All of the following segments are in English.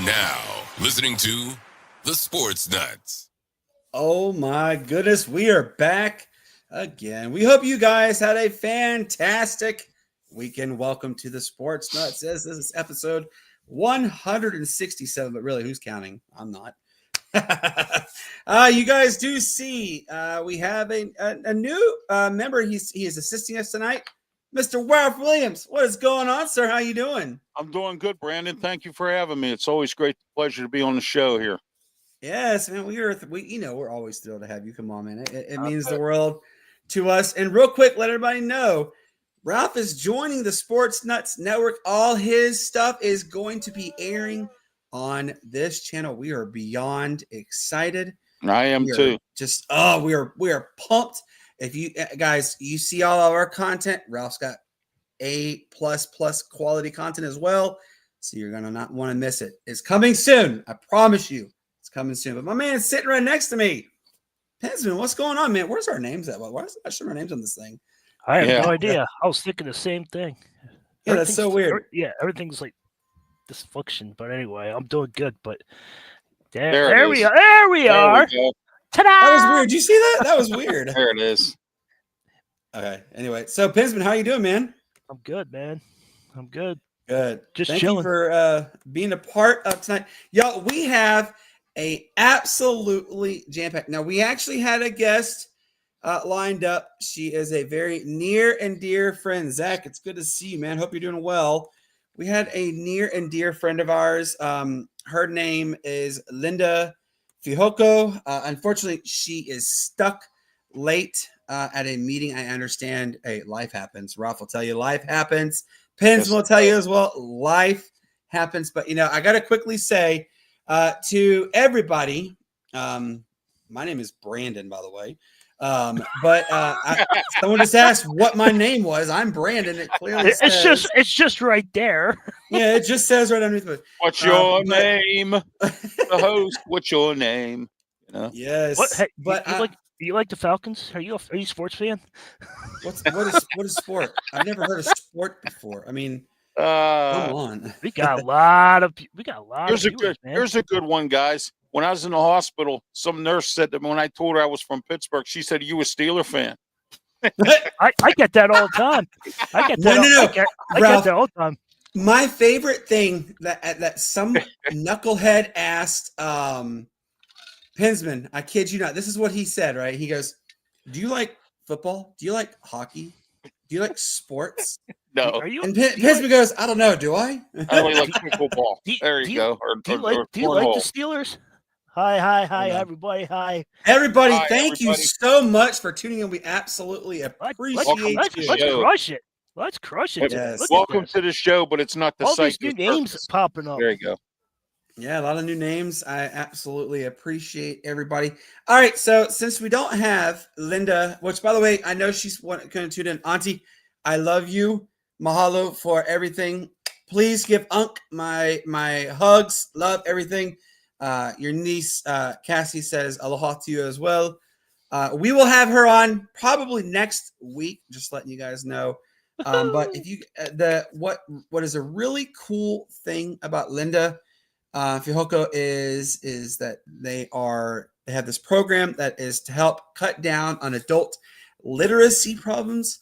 now listening to the Sportz Nuts. Oh my goodness, we are back again. We hope you guys had a fantastic weekend. Welcome to the Sportz Nuts. This is episode 167, but really, who's counting? I'm not. You guys do see we have a new member. He is assisting us tonight, Mr. Ralph Williams. What is going on, sir? How you doing? I'm doing good, Brandon. Thank you for having me. It's always great pleasure to be on the show here. Yes, man. We're always thrilled to have you. Come on, man. It means the world to us. And real quick, let everybody know, Ralph is joining the Sportz Nuts Network. All his stuff is going to be airing on this channel. We are beyond excited. I am too. We are pumped. If you guys, you see all of our content, Ralph's got A++ quality content as well. So you're gonna not want to miss it. It's coming soon. I promise you. It's coming soon. But my man is sitting right next to me. Pensman, what's going on, man? Where's our names at? Why is not showing our names on this thing? I have no idea. I was thinking the same thing. Yeah, that's so weird. Everything's like dysfunction. But anyway, I'm doing good. But there we are. There we are. Ta-da! That was weird. Did you see that? That was weird. There it is. Okay. Anyway, so Pensman, how you doing, man? I'm good, man. I'm good. Good. Just Thank chilling. you for being a part of tonight. Y'all, we have a absolutely jam-packed. Now, we actually had a guest lined up. She is a very near and dear friend. Zach, it's good to see you, man. Hope you're doing well. We had a near and dear friend of ours. Her name is Linda Fihoko. Unfortunately, she is stuck late at a meeting. I understand. Hey, life happens. Ralph will tell you life happens. Pens will tell you as well. Life happens. But, I got to quickly say to everybody, my name is Brandon, by the way. But someone just asked what my name was. I'm Brandon. It clearly says. It's just right there. Yeah, it just says right underneath it. What's your name? The host. What's your name? Yes. You like the Falcons? Are you a sports fan? What is sport? I've never heard of sport before. I mean, come on. We got a lot of. Here's a good one, guys. When I was in the hospital, some nurse said that when I told her I was from Pittsburgh, she said, "You a Steeler fan?" I get that all the time. I get that. No. I get that all the time. My favorite thing that some knucklehead asked Pensman, I kid you not, this is what he said, right? He goes, "Do you like football? Do you like hockey? Do you like sports?" No. And Pensman goes, "I don't know. Do I?" I only like football. There you go. Do you like the Steelers? Hi, everybody. Hi. Everybody, thank you so much for tuning in. We absolutely appreciate you. Let's crush it. Yes. Welcome to the show, but it's not the all site. These new names popping up. There you go. Yeah, a lot of new names. I absolutely appreciate everybody. All right, so since we don't have Linda, which, by the way, I know she's going to tune in. Auntie, I love you. Mahalo for everything. Please give Unc my hugs. Love everything. Your niece, Cassie, says aloha to you as well. We will have her on probably next week, just letting you guys know. But if you what is a really cool thing about Linda Fihoko is that they have this program that is to help cut down on adult literacy problems.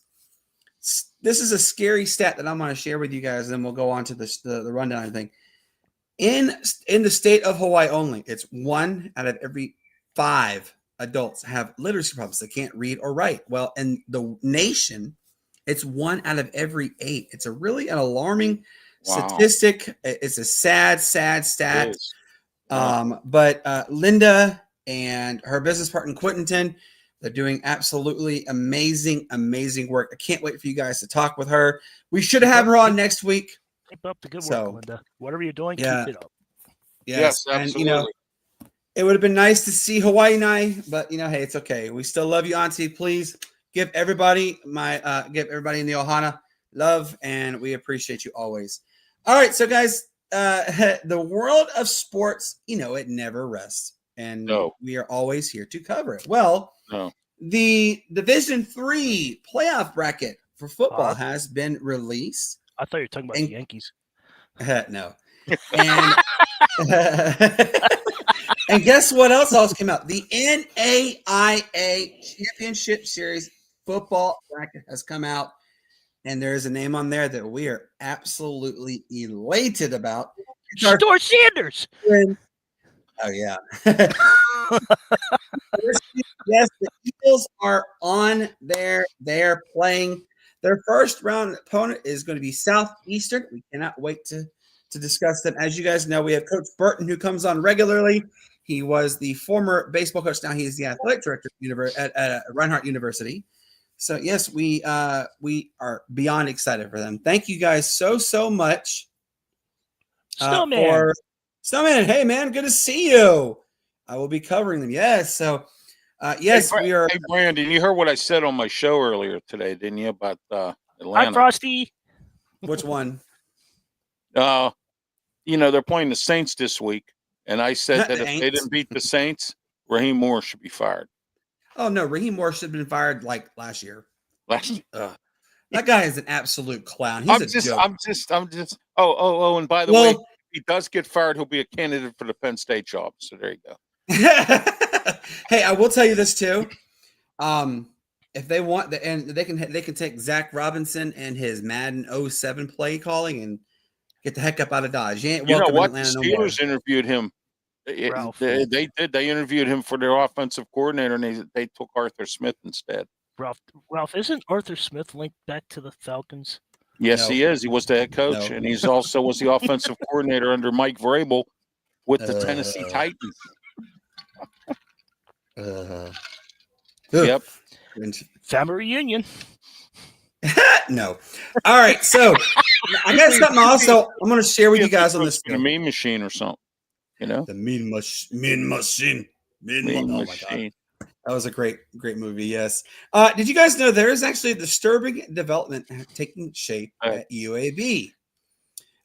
This is a scary stat that I'm going to share with you guys, and then we'll go on to the rundown thing. In the state of Hawaii only, it's 1 out of every 5 adults have literacy problems. They can't read or write. Well, in the nation, it's 1 out of every 8. It's an alarming statistic. It's a sad stat. But Linda and her business partner, Quinton, they're doing absolutely amazing work. I can't wait for you guys to talk with her. We should have her on next week. Keep up the good work, Linda. Whatever you're doing, keep it up. Yes, absolutely. And, it would have been nice to see Hawaii and I, but, hey, it's okay. We still love you, Auntie. Please give everybody in the Ohana love, and we appreciate you always. All right, so, guys, the world of sports, it never rests, and we are always here to cover it. Well, the Division III playoff bracket for football has been released. I thought you were talking about the Yankees. No. And and guess what else came out? The NAIA Championship Series football bracket has come out, and there's a name on there that we are absolutely elated about. Shador Sanders. Oh yeah. Yes, the Eagles are on there. They're playing. Their first round opponent is going to be Southeastern. We cannot wait to discuss them. As you guys know, we have Coach Burton, who comes on regularly. He was the former baseball coach. Now he is the athletic director at Reinhardt University. So yes, we are beyond excited for them. Thank you guys so much. Snowman, hey man, good to see you. I will be covering them. Yes. So yes, we are. Hey Brandon, you heard what I said on my show earlier today, didn't you? About Atlanta. Hi, Frosty. Which one? They're playing the Saints this week, and I said that if they didn't beat the Saints, Raheem Moore should be fired. Oh no, Raheem Moore should have been fired like last year. That guy is an absolute clown. He's a joke. I'm just. Oh, and by the way, if he does get fired, he'll be a candidate for the Penn State job. So there you go. Hey, I will tell you this too. If they want and they can take Zach Robinson and his Madden 07 play calling and get the heck up out of Dodge. He ain't welcome in Atlanta the Steelers interviewed him. They did. They interviewed him for their offensive coordinator, and they took Arthur Smith instead. Ralph, isn't Arthur Smith linked back to the Falcons? Yes, he is. He was the head coach, and he's also was the offensive coordinator under Mike Vrabel with the Tennessee Titans. Yep. Family reunion. No. All right. So I got something also I'm going to share with you guys on this. A meme machine or something. The mean machine. Oh my God. That was a great movie. Yes. Did you guys know there is actually a disturbing development taking shape at UAB?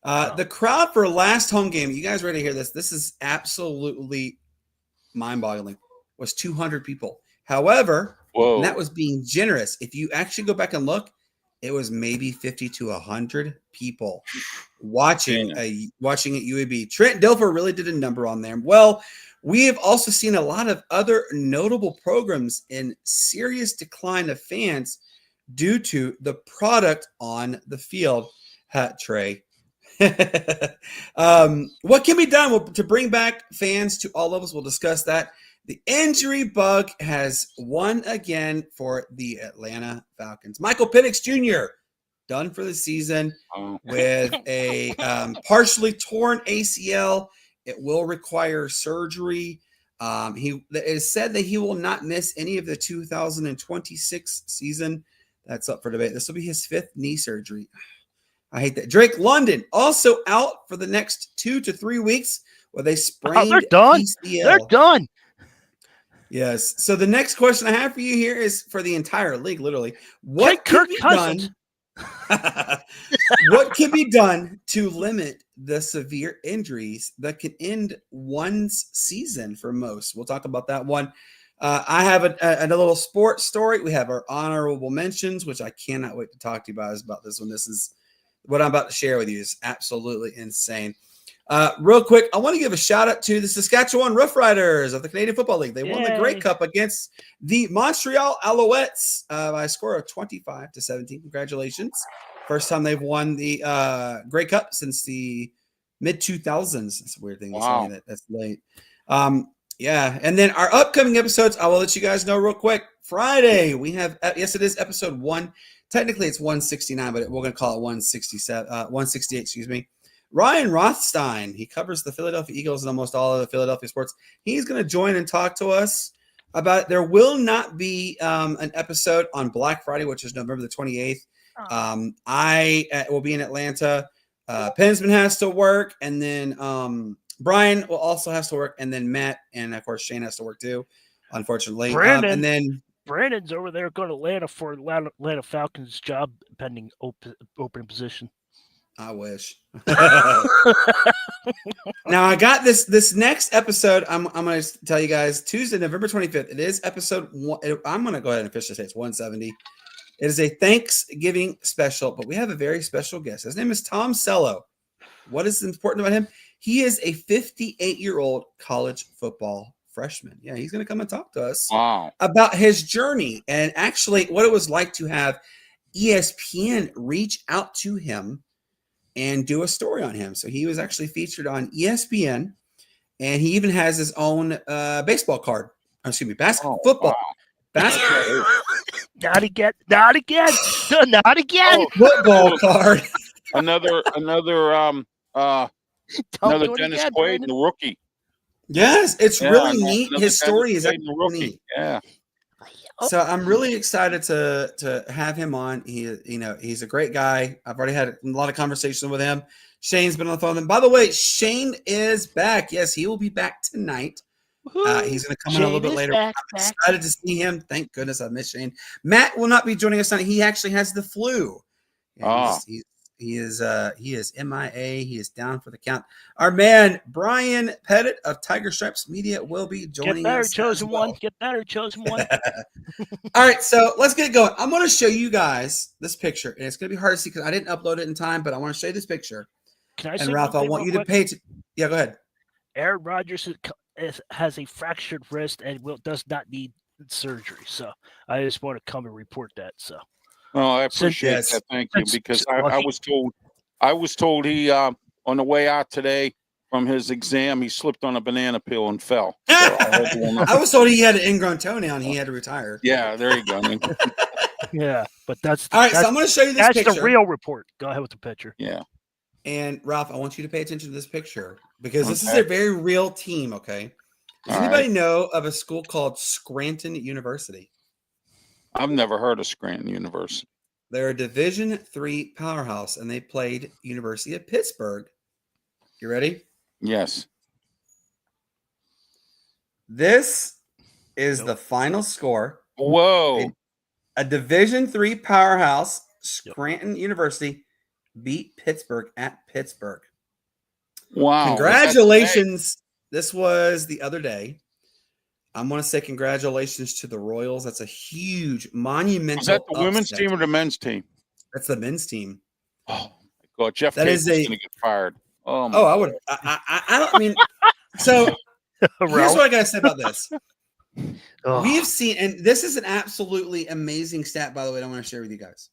The crowd for last home game, you guys ready to hear this? This is absolutely mind-boggling. Was 200 people. However, that was being generous. If you actually go back and look, it was maybe 50 to 100 people watching at UAB. Trent Dilfer really did a number on there. Well, we have also seen a lot of other notable programs in serious decline of fans due to the product on the field. Trey. What can be done to bring back fans to all levels? We'll discuss that. The injury bug has won again for the Atlanta Falcons. Michael Penix Jr. done for the season with a partially torn ACL. It will require surgery. It is said that he will not miss any of the 2026 season. That's up for debate. This will be his 5th knee surgery. I hate that. Drake London also out for the next 2 to 3 weeks with a sprained they're done. PCL. They're done. Yes. So the next question I have for you here is for the entire league, literally. What can be done? What can be done to limit the severe injuries that can end one's season for most? We'll talk about that one. I have a little sports story. We have our honorable mentions, which I cannot wait to talk to you guys about this one. This is what I'm about to share with you is absolutely insane. Real quick, I want to give a shout out to the Saskatchewan Roughriders of the Canadian Football League. They won the Grey Cup against the Montreal Alouettes by a score of 25-17. Congratulations. First time they've won the Grey Cup since the mid-2000s. It's a weird thing to say that. That's late. Yeah. And then our upcoming episodes, I will let you guys know real quick. Friday, we have, yes, it is episode 1. Technically, it's 169, but we're going to call it 168, excuse me. Ryan Rothstein, he covers the Philadelphia Eagles and almost all of the Philadelphia sports. He's going to join and talk to us about it. There will not be an episode on Black Friday, which is November the 28th. I will be in Atlanta. Pensman has to work, and then Brian will also has to work, and then Matt and, of course, Shane has to work too, unfortunately. And then Brandon's over there going to Atlanta for Atlanta Falcons job pending open position. I wish. Now I got this next episode. I'm going to tell you guys Tuesday, November 25th. It is episode 1. I'm going to go ahead and officially say it's 170. It is a Thanksgiving special, but we have a very special guest. His name is Tom Cello. What is important about him? He is a 58-year-old college football freshman. Yeah, he's going to come and talk to us about his journey and actually what it was like to have ESPN reach out to him and do a story on him. So he was actually featured on ESPN, and he even has his own baseball card. Football. Basketball. Not again. Not again. Not again. Football card. Another Dennis Quaid, the rookie. Yes, it's really neat. His story is neat. Yeah. So I'm really excited to have him on. He's a great guy. I've already had a lot of conversations with him. Shane's been on the phone. And by the way, Shane is back. Yes, he will be back tonight. He's going to come in a little bit later. I'm excited to see him. Thank goodness I missed Shane. Matt will not be joining us tonight. He actually has the flu. He is MIA. He is down for the count. Our man Brian Pettit of Tiger Stripes Media will be joining us. Get better, chosen one. All right, so let's get it going. I'm going to show you guys this picture, and it's going to be hard to see because I didn't upload it in time, but I want to show you this picture. Can I and Ralph, I want you to pay attention. Yeah, go ahead. Aaron Rodgers has a fractured wrist and does not need surgery. So I just want to come and report that. So. Oh, I appreciate that. Thank you, because I was told he on the way out today from his exam he slipped on a banana peel and fell. So I was told he had an ingrown toenail and he had to retire. Yeah, there you go. Yeah, but that's all right. So I'm going to show you this picture. That's the real report. Go ahead with the picture. Yeah. And Ralph, I want you to pay attention to this picture because this is a very real team. Okay. Does anybody know of a school called Scranton University? I've never heard of Scranton University. They're a Division III powerhouse, and they played University of Pittsburgh. You ready? Yes. This is the final score. Whoa. A Division III powerhouse, Scranton University, beat Pittsburgh at Pittsburgh. Wow. Congratulations. This was the other day. I'm going to say congratulations to the Royals. That's a huge, monumental. Is that the women's team or the men's team? That's the men's team. Oh, my God. Jeff Capel's going to get fired. I would. I don't mean. So here's what I got to say about this. We've seen, and this is an absolutely amazing stat, by the way, that I want to share with you guys.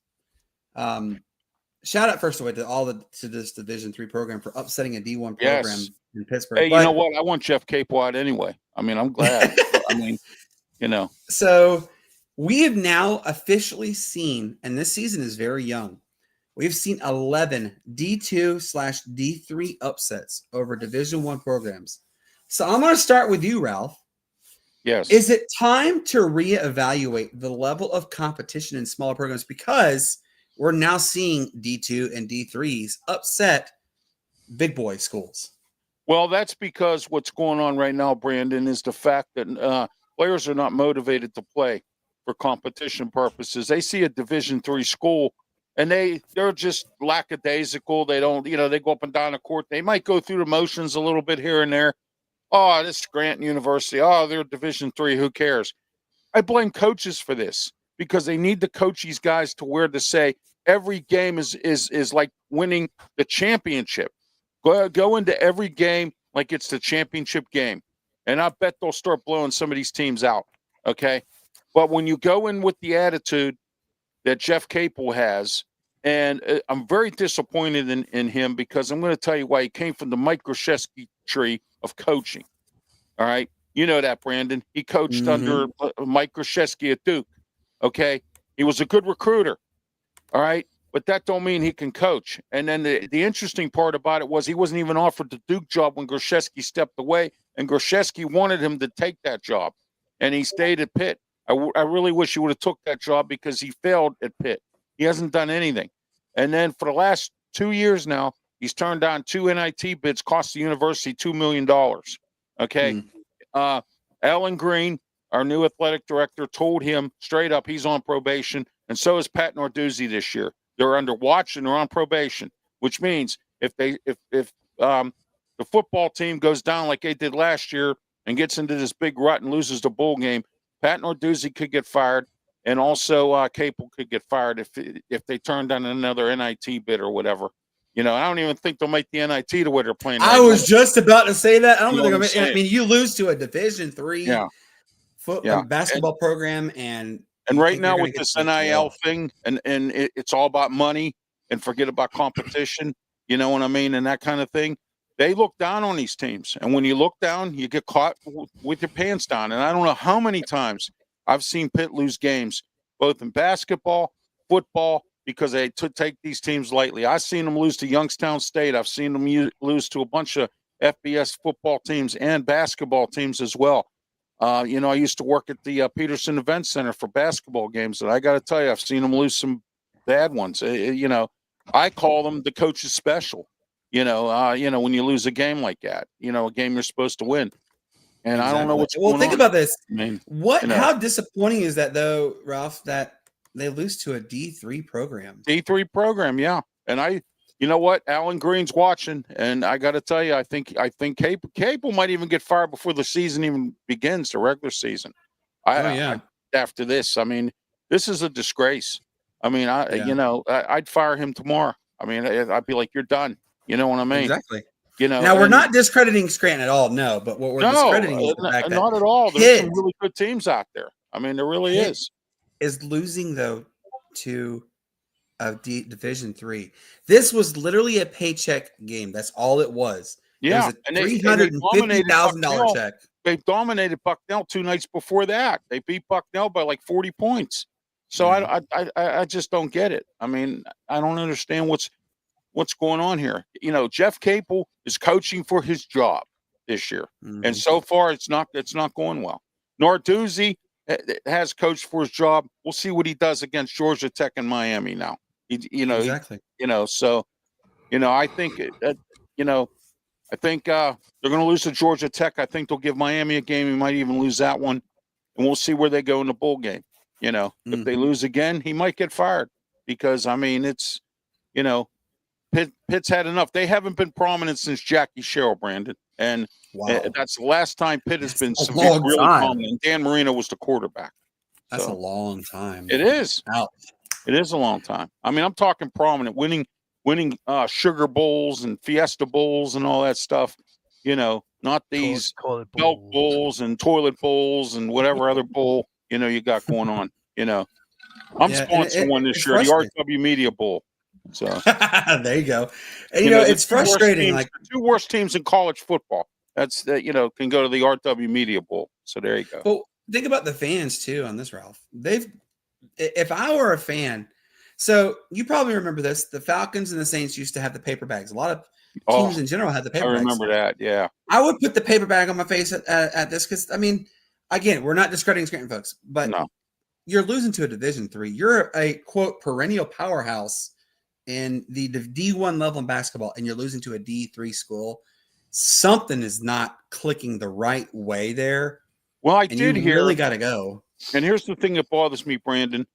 Shout out first of all to this Division III program for upsetting a D1 program in Pittsburgh. Hey, you know what? I want Jeff Capel out anyway. I mean, I'm glad. So we have now officially seen, and this season is very young. We've seen 11 D2/D3 upsets over Division I programs. So I'm going to start with you, Ralph. Yes. Is it time to reevaluate the level of competition in smaller programs because we're now seeing D2 and D3s upset big boy schools? Well, that's because what's going on right now, Brandon, is the fact that players are not motivated to play for competition purposes. They see a Division III school and they're just lackadaisical. They don't, they go up and down the court. They might go through the motions a little bit here and there. Oh, this is Scranton University. Oh, they're Division III. Who cares? I blame coaches for this because they need to coach these guys to where to say every game is like winning the championship. Go into every game like it's the championship game. And I bet they'll start blowing some of these teams out, okay? But when you go in with the attitude that Jeff Capel has, and I'm very disappointed in him because I'm going to tell you why. He came from the Mike Krzyzewski tree of coaching, all right? You know that, Brandon. He coached under Mike Krzyzewski at Duke, okay? He was a good recruiter, all right? But that don't mean he can coach. And then the interesting part about it was he wasn't even offered the Duke job when Krzyzewski stepped away, and Krzyzewski wanted him to take that job, and he stayed at Pitt. I really wish he would have took that job because he failed at Pitt. He hasn't done anything. And then for the last 2 years now, he's turned down 2 NIT bids, cost the university $2 million. Okay. Alan Green, our new athletic director, told him straight up he's on probation, and so is Pat Narduzzi this year. They're under watch and they're on probation, which means if the football team goes down like they did last year and gets into this big rut and loses the bowl game, Pat Narduzzi could get fired, and also Capel could get fired if they turn down another NIT bid or whatever. You know, I don't even think they'll make the NIT the way they're playing. I was just about to say that. I don't think what I'm I mean, you lose to a Division III basketball program, and right now with this NIL thing, and it's all about money and forget about competition. You know what I mean, and that kind of thing. They look down on these teams, and when you look down, you get caught with your pants down. And I don't know how many times I've seen Pitt lose games, both in basketball, football, because they take these teams lightly. I've seen them lose to Youngstown State. I've seen them lose to a bunch of FBS football teams and basketball teams as well. You know, I used to work at the Peterson Event Center for basketball games, and I got to tell you, I've seen them lose some bad ones. You know, I call them the coach's special. You know, when you lose a game like that, you know, a game you're supposed to win. And I don't know what's going on. Well, think about this. I mean, how disappointing is that, though, Ralph, that they lose to a D3 program? D3 program, yeah. And you know what? Alan Green's watching, and I got to tell you, I think Capel might even get fired before the season even begins, the regular season. After this, I mean, this is a disgrace. I mean, I'd fire him tomorrow. I mean, I'd be like, you're done. You know what I mean? Exactly. You know, now we're not discrediting Scranton at all, no. But what we're discrediting is the fact that not at all. There's some really good teams out there. I mean, there really is. Is losing though to a Division III. This was literally a paycheck game. That's all it was. Yeah, it was a $350,000 check. They dominated Bucknell 2 nights before that. They beat Bucknell by like 40 points. So I just don't get it. I mean, I don't understand what's going on here. You know, Jeff Capel is coaching for his job this year, and so far it's not going well. Narduzzi has coached for his job. We'll see what he does against Georgia Tech and Miami now. Exactly. So I think they're going to lose to Georgia Tech. I think they'll give Miami a game. He might even lose that one, and we'll see where they go in the bowl game. You know, if they lose again, he might get fired because I mean it's Pitt's had enough. They haven't been prominent since Jackie Sherrill, Brandon. And that's the last time Pitt has been really prominent. Dan Marino was the quarterback. That's a long time. It is. Ouch. It is a long time. I mean, I'm talking prominent, winning Sugar Bowls and Fiesta Bowls and all that stuff. You know, not these milk bowls and toilet bowls and whatever other bowl, you got going on. I'm sponsoring one this year, the RW Media Bowl. So there you go. And, it's frustrating. Like the 2 worst teams in college football. That's can go to the RW Media Bowl. So there you go. Well, think about the fans too on this, Ralph. If I were a fan, so you probably remember this. The Falcons and the Saints used to have the paper bags. A lot of teams in general had the paper bags. I remember that. Yeah. I would put the paper bag on my face at this because I mean, again, we're not discrediting Scranton folks, but you're losing to a Division III. You're a quote perennial powerhouse in the D1 level in basketball, and you're losing to a D3 school. Something is not clicking the right way there. Well, I did hear. Really got to go. And here's the thing that bothers me, Brandon.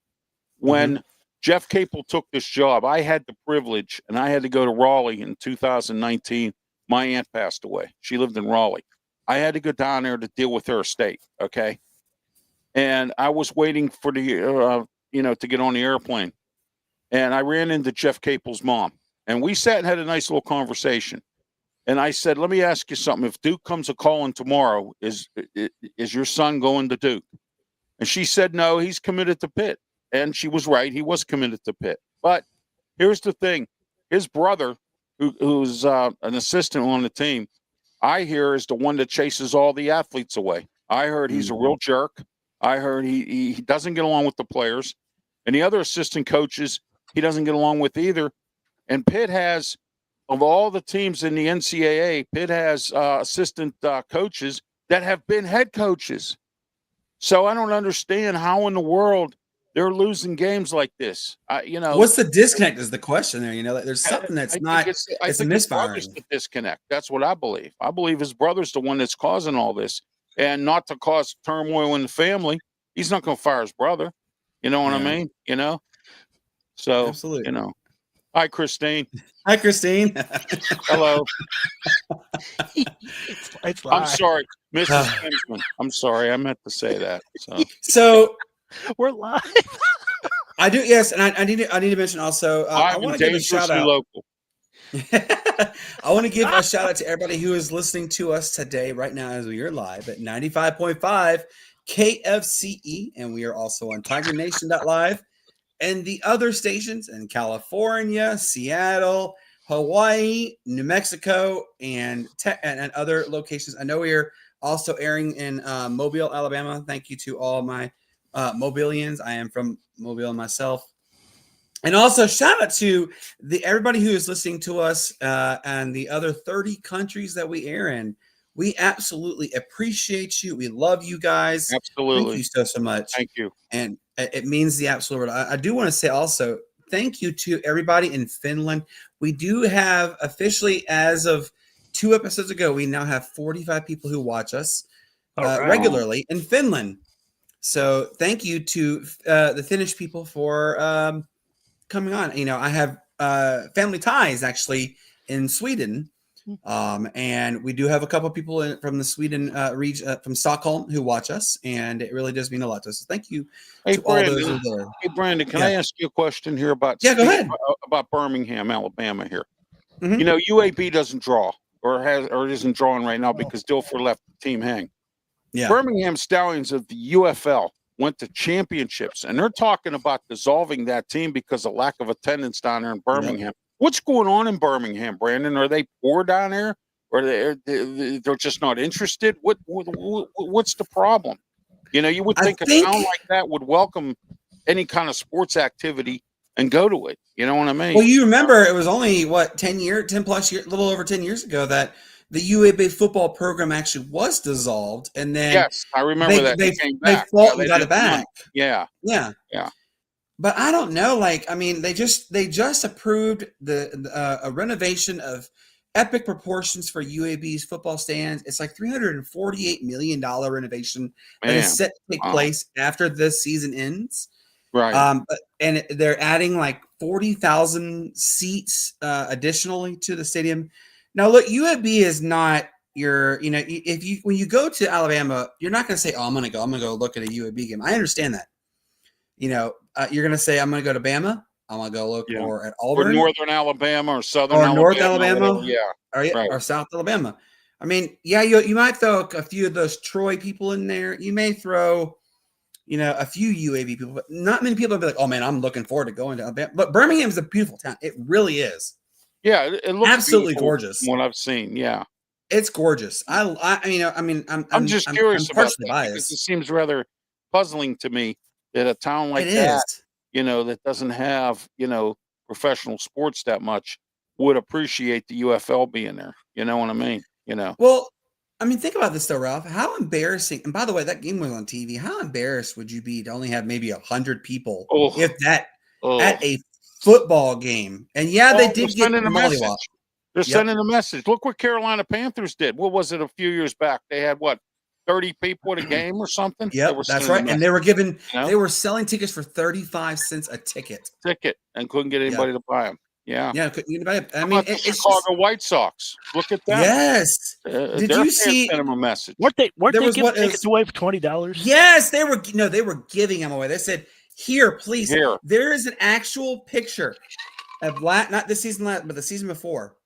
When Jeff Capel took this job, I had the privilege, and I had to go to Raleigh in 2019. My aunt passed away. She lived in Raleigh. I had to go down there to deal with her estate. Okay, and I was waiting for the to get on the airplane. And I ran into Jeff Capel's mom, and we sat and had a nice little conversation. And I said, let me ask you something. If Duke comes a-calling tomorrow, is your son going to Duke? And she said, no, he's committed to Pitt. And she was right. He was committed to Pitt. But here's the thing. His brother, who's an assistant on the team, I hear is the one that chases all the athletes away. I heard he's a real jerk. I heard he doesn't get along with the players. And the other assistant coaches, he doesn't get along with either. And Pitt has, of all the teams in the NCAA, Pitt has assistant coaches that have been head coaches. So I don't understand how in the world they're losing games like this. What's the disconnect is the question there. There's something that's it's a misfiring. It's the disconnect. That's what I believe. I believe his brother's the one that's causing all this. And not to cause turmoil in the family. He's not going to fire his brother. You know what I mean? So, absolutely. Hi, Christine. Hi, Christine. Hello. It's I'm sorry, Mrs. Kinsman. I'm sorry. I meant to say that. So we're live. I do. Yes. And I need to mention also, I want to give a shout out. Local. I want to give a shout out to everybody who is listening to us today, right now, as we are live at 95.5 KFCE, and we are also on TigerNation.live and the other stations in California, Seattle, Hawaii, New Mexico, and other locations. I know we are also airing in Mobile, Alabama. Thank you to all my Mobilians. I am from Mobile myself. And also shout out to everybody who is listening to us and the other 30 countries that we air in. We absolutely appreciate you. We love you guys. Absolutely. Thank you so much. Thank you. And it means the absolute word. I do want to say also thank you to everybody in Finland. We do have officially, as of 2 episodes ago, we now have 45 people who watch us regularly in Finland. So thank you to the Finnish people for coming on. You know, I have family ties actually in Sweden. And we do have a couple of people from the Sweden region, from Stockholm, who watch us, and it really does mean a lot to us. So thank you to all those who are there. Hey, Brandon, can I ask you a question here about go ahead. about Birmingham, Alabama here? Mhm. You know, UAB doesn't draw or isn't drawing right now because Dilfer left the team hang. Yeah. Birmingham Stallions of the UFL went to championships, and they're talking about dissolving that team because of lack of attendance down there in Birmingham. Yep. What's going on in Birmingham, Brandon? Are they poor down there, or they're just not interested? What's the problem? You know, you would think a town like that would welcome any kind of sports activity and go to it. You know what I mean? Well, you remember it was only 10 plus years, a little over 10 years ago that the UAB football program actually was dissolved, and then yes, I remember that they came back. They fought and got it back. Yeah. But I don't know. Like, I mean, they just approved a renovation of epic proportions for UAB's football stands. It's like $348 million renovation that is set to take place after this season ends. Right. And they're adding like 40,000 seats additionally to the stadium. Now, look, UAB is not your, you know, when you go to Alabama, you're not going to say, oh, I'm going to go look at a UAB game. I understand that. You know, you're going to say, I'm going to go to Bama. I'm going to go look more at Auburn. Or Northern Alabama or Southern or Alabama. North Alabama. Right. Or South Alabama. I mean, yeah, you might throw a few of those Troy people in there. You may throw, you know, a few UAB people, but not many people will be like, oh, man, I'm looking forward to going to Alabama. But Birmingham is a beautiful town. It really is. Yeah, it looks absolutely gorgeous. From what I've seen, yeah. It's gorgeous. I'm just curious about that biased. because it seems rather puzzling to me that a town like that, you know, that doesn't have, you know, professional sports that much would appreciate the UFL being there. You know what I mean? You know. Well, I mean, think about this though, Ralph. How embarrassing! And by the way, that game was on TV. How embarrassed would you be to only have maybe 100 people, if that, at a football game? And they did get a message. They're sending a message. Look what Carolina Panthers did. What was it a few years back? They had 30 people at a game or something? Yep, that's right. And they were they were selling tickets for 35 cents a ticket. And couldn't get anybody to buy them. Yeah. Yeah, couldn't get anybody. I mean, it's Chicago White Sox. Look at that. Yes. Did you see? Send them a message. Weren't they giving tickets away for $20? Yes, they were. No, they were giving them away. They said, "Here, please." Here. There is an actual picture of not this season, but the season before.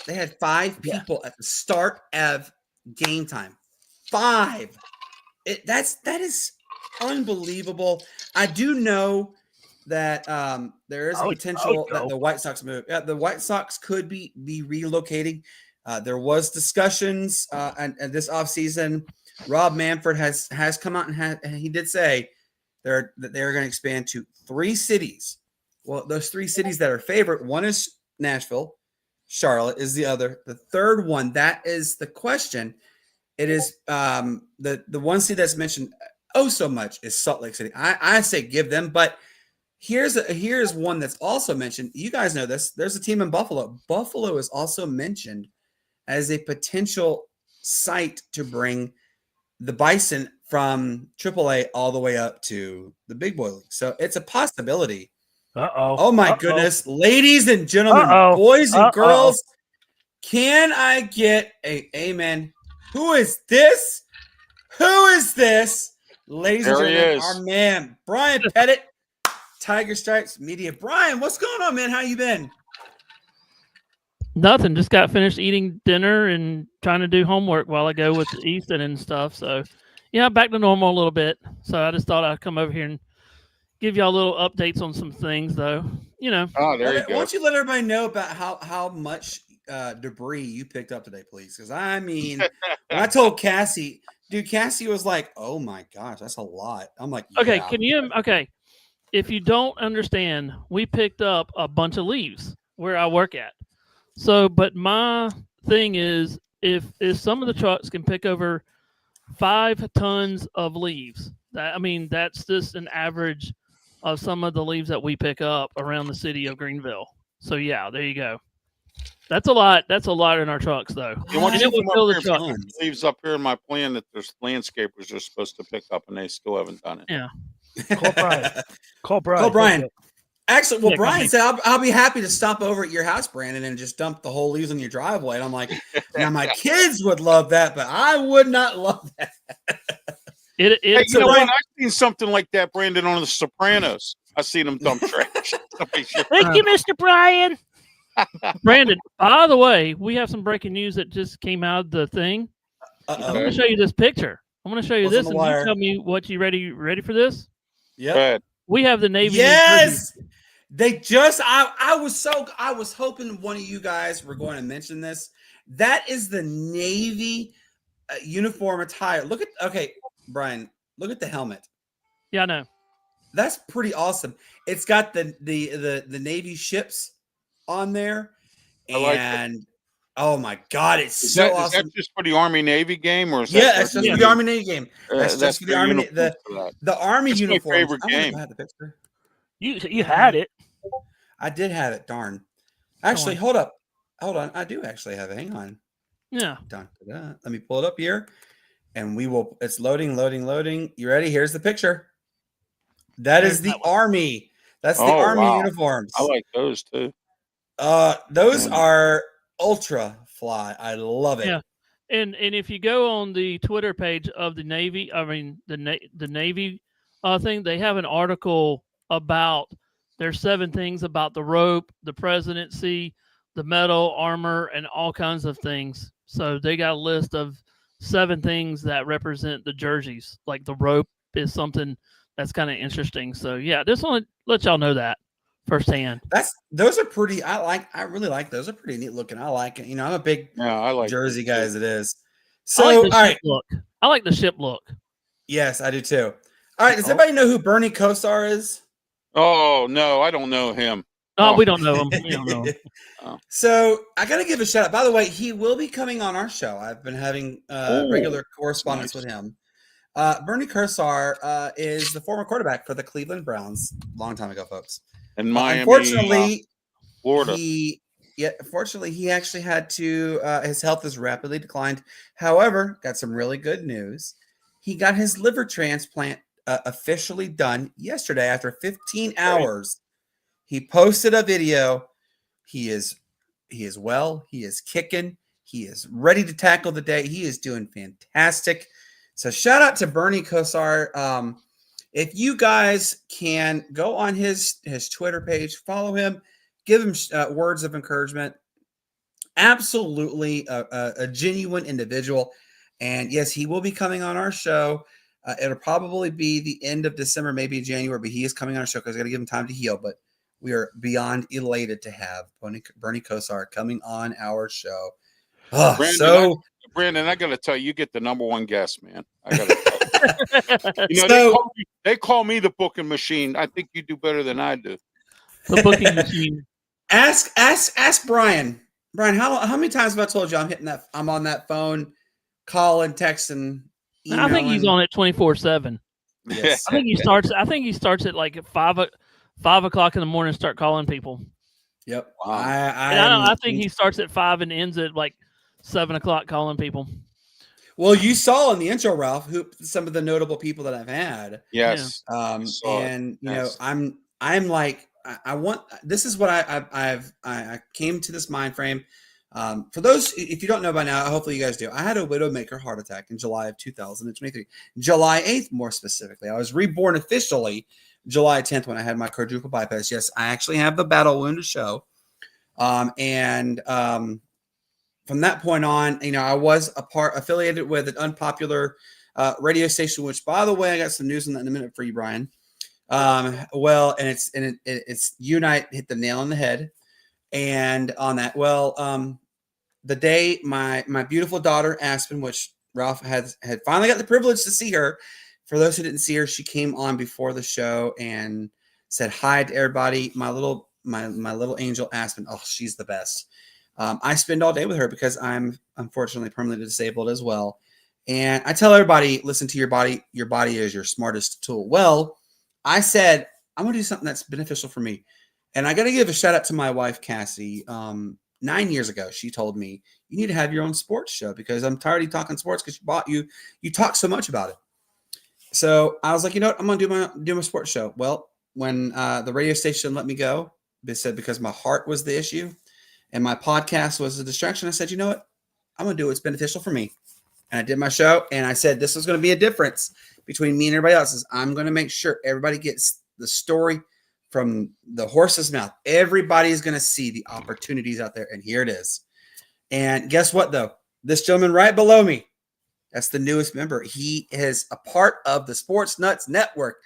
They had 5 people at the start of game time. 5. That is unbelievable. I do know that there is a potential that the White Sox move. The White Sox could be relocating. There was discussions and this offseason. Rob Manfred has come out and he did say they're going to expand to 3 cities. Well, those 3 cities that are favorite, one is Nashville, Charlotte is the other. The third one, that is the question. It is the one city that's mentioned so much is Salt Lake City. I say give them, but here's one that's also mentioned. You guys know this. There's a team in Buffalo. Buffalo is also mentioned as a potential site to bring the Bison from AAA all the way up to the big boy league. So it's a possibility. Oh my goodness, ladies and gentlemen, boys and girls, can I get a amen? Who is this? Who is this? Ladies and gentlemen, our man, Brian Pettit, Tiger Stripes Media. Brian, what's going on, man? How you been? Nothing. Just got finished eating dinner and trying to do homework while I go with Easton and stuff. So, yeah, back to normal a little bit. So I just thought I'd come over here and give y'all little updates on some things, though. You know. Oh, there you go. Why don't you let everybody know about how much debris you picked up today, please? Because I mean, when I told Cassie, dude, Cassie was like, "Oh my gosh, that's a lot." I'm like, Okay, yeah. okay. If you don't understand, we picked up a bunch of leaves where I work at. So, but my thing is, if some of the trucks can pick over 5 tons of leaves, that's just an average of some of the leaves that we pick up around the city of Greenville. So yeah, there you go. That's a lot. That's a lot in our trucks, though. You want And to it will fill the truck. leaves up here in my plan that there's landscapers are supposed to pick up, and they still haven't done it. Yeah. Call Brian. Call Call Brian. Okay. Actually, well, Yeah, Brian said, I'll be happy to stop over at your house, Brandon, and just dump the whole leaves in your driveway. And I'm like, now my kids would love that, but I would not love that. Hey, you know what? I've seen something like that, Brandon, on The Sopranos. I've seen them dump trash. Thank you, Mr. Brian. Brandon, by the way, we have some breaking news that just came out of the thing. I'm going to show you this picture. I'm going to show you this, and you tell me what you ready for this? Yeah. We have the Navy. Yes. They just I was hoping one of you guys were going to mention this. That is the Navy uniform attire. Brian, look at the helmet. Yeah, I know. That's pretty awesome. It's got the Navy ships on there, and oh my god, it's awesome. Is that just for the Army Navy game, or is that's just for the Army Navy game? That's just for the Army. The Army uniform. My favorite game. I had the picture. You had it. I did have it. Darn. Actually, hold on. I do actually have it. Hang on. Yeah. Let me pull it up here, and we will. It's loading. You ready? Here's the picture. That is the Army. That's the Army uniforms. I like those too. Those are ultra fly. I love it. Yeah. And if you go on the Twitter page of the Navy, the Navy thing, they have an article about there's 7 things about the rope, the presidency, the metal, armor, and all kinds of things. So they got a list of 7 things that represent the jerseys. Like the rope is something that's kind of interesting. So yeah, just want to let y'all know that firsthand. Those are pretty. I really like those. Are pretty neat looking. I like it. You know, I'm a big jersey guy as it is. So all right, look. I like the ship look. Yes, I do too. All right, does everybody know who Bernie Kosar is? Oh no, I don't know him. Oh, we don't know him. We don't know him. So I got to give a shout out. By the way, he will be coming on our show. I've been having regular correspondence with him. Bernie Kosar is the former quarterback for the Cleveland Browns, long time ago, folks. And Miami, unfortunately, Florida. Unfortunately, he actually had to. His health has rapidly declined. However, got some really good news. He got his liver transplant officially done yesterday after 15 hours. He posted a video. He is well. He is kicking. He is ready to tackle the day. He is doing fantastic. So shout out to Bernie Kosar. If you guys can go on his Twitter page, follow him, give him words of encouragement. Absolutely a genuine individual. And yes, he will be coming on our show. It'll probably be the end of December, maybe January, but he is coming on our show because I got to give him time to heal. But we are beyond elated to have Bernie Kosar coming on our show. Brandon, I got to tell you, you get the number one guest, man. I got to tell you. You know, they call me the booking machine. I think you do better than I do. The booking machine. Ask Brian. Brian, how many times have I told you I'm on that phone, calling, texting, emailing? I think he's on it 24/7. Yes. I think he starts at like 5 o'clock in the morning and start calling people. Yep. Wow. I think he starts at 5 and ends at like 7 o'clock calling people. Well, you saw in the intro, Ralph, who some of the notable people that I've had. Yes. And you know, I'm like, I want. This is what I came to this mind frame. For those, if you don't know by now, hopefully you guys do. I had a widowmaker heart attack in July of 2023, July 8th, more specifically. I was reborn officially July 10th when I had my quadruple bypass. Yes, I actually have the battle wound to show. From that point on, I was affiliated with an unpopular radio station, which, by the way, I got some news on that in a minute for you, Brian. Well, and it's you and I hit the nail on the head. And on that, the day my beautiful daughter Aspen, which Ralph had finally got the privilege to see her. For those who didn't see her, she came on before the show and said hi to everybody. My little angel Aspen. Oh, she's the best. I spend all day with her because I'm unfortunately permanently disabled as well. And I tell everybody, listen to your body. Your body is your smartest tool. Well, I said, I'm going to do something that's beneficial for me. And I got to give a shout out to my wife, Cassie. 9 years ago, she told me, you need to have your own sports show because I'm tired of you talking sports because you talk so much about it. So I was like, you know what? I'm going to do my sports show. Well, when the radio station let me go, they said because my heart was the issue and my podcast was a distraction, I said, you know what? I'm going to do what's beneficial for me. And I did my show, and I said this was going to be a difference between me and everybody else. I'm going to make sure everybody gets the story from the horse's mouth. Everybody is going to see the opportunities out there, and here it is. And guess what, though? This gentleman right below me, that's the newest member. He is a part of the Sportz Nutz Network.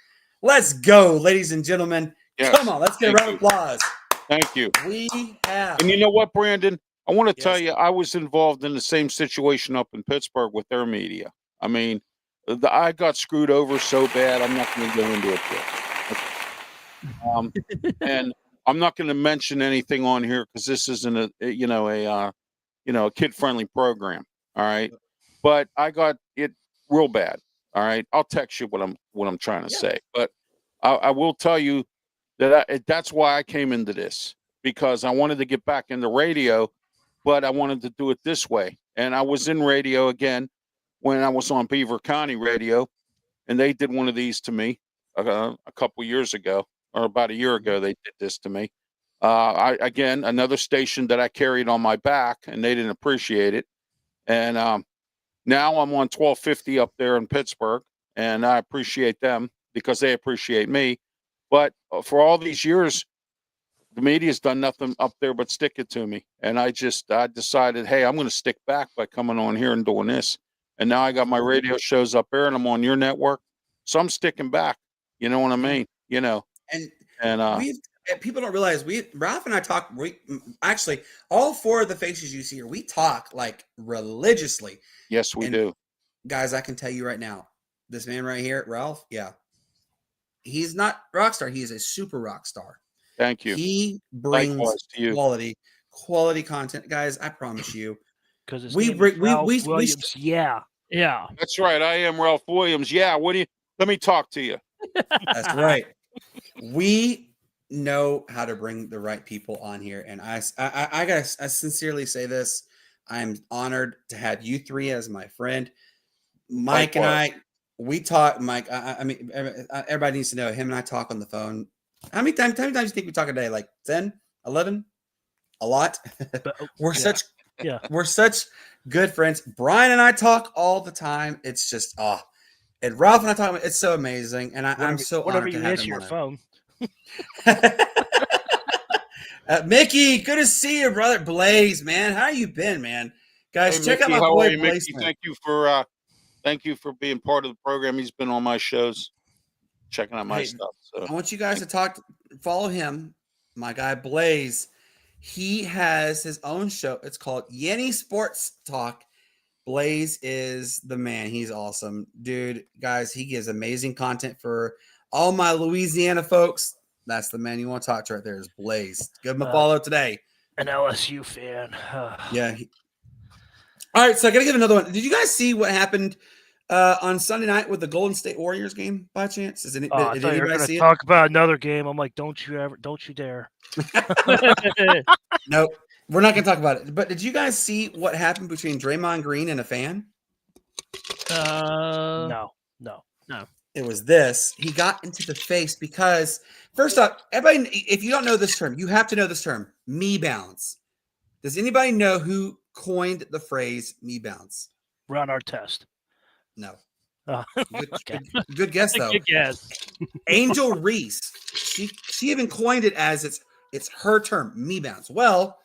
Let's go, ladies and gentlemen. Yes. Come on, let's get a round of applause. Thank you. We have. And you know what, Brandon? I want to Yes. tell you, I was involved in the same situation up in Pittsburgh with their media. I mean, I got screwed over so bad. I'm not going to go into it yet. And I'm not going to mention anything on here because this isn't a kid-friendly program. All right, but I got it real bad. All right, I'll text you what I'm trying to say. But I will tell you that that's why I came into this, because I wanted to get back into radio. But I wanted to do it this way. And I was in radio again when I was on Beaver County Radio, and they did one of these to me a couple years ago, or about a year ago. They did this to me. Again, another station that I carried on my back, and they didn't appreciate it. And now I'm on 1250 up there in Pittsburgh, and I appreciate them because they appreciate me. But for all these years, the media's done nothing up there but stick it to me. And I decided, hey, I'm going to stick back by coming on here and doing this. And now I got my radio shows up there and I'm on your network. So I'm sticking back. You know what I mean? And people don't realize Ralph and I talk. Actually, all four of the faces you see here, we talk like religiously. Yes, we do. Guys, I can tell you right now, this man right here, Ralph, he's not rock star. He is a super rock star. Thank you. He brings to you. quality content, guys. I promise you. Because we Williams. Yeah. That's right. I am Ralph Williams. Yeah. Let me talk to you. That's right. We know how to bring the right people on here, and I sincerely say this. I'm honored to have you three as my friend, Mike. And I. We talk, Mike. I mean, everybody needs to know him and I talk on the phone. How many times do you think we talk a day? Like 10, 11? A lot. We're such good friends. Brian and I talk all the time. It's just and Ralph and I talk. It's so amazing, and I'm so honored to have him your phone. Mickey, good to see you, brother. Blaze, man, how you been, man? Guys, check Mickey, out my boy Blaze. Mickey, Thank you for being part of the program. He's been on my shows, checking out my stuff. So I want you guys to follow him, my guy Blaze. He has his own show. It's called Yenny Sports Talk. Blaze is the man. He's awesome. Dude, guys, he gives amazing content for all my Louisiana folks. That's the man you want to talk to right there is Blaze. Give him a follow today. An LSU fan. Yeah. All right, so I got to give another one. Did you guys see what happened on Sunday night with the Golden State Warriors game by chance? Did anybody see it? Talk about another game. I'm like, don't you dare. Nope. We're not going to talk about it. But did you guys see what happened between Draymond Green and a fan? No. It was this. He got into the face because, first off, everybody, if you don't know this term, you have to know this term, me bounce. Does anybody know who coined the phrase me bounce? Run our test. No. Okay. Good guess, though. Good guess. Angel Reese. She even coined it as it's It's her turn. Me bounce. Well,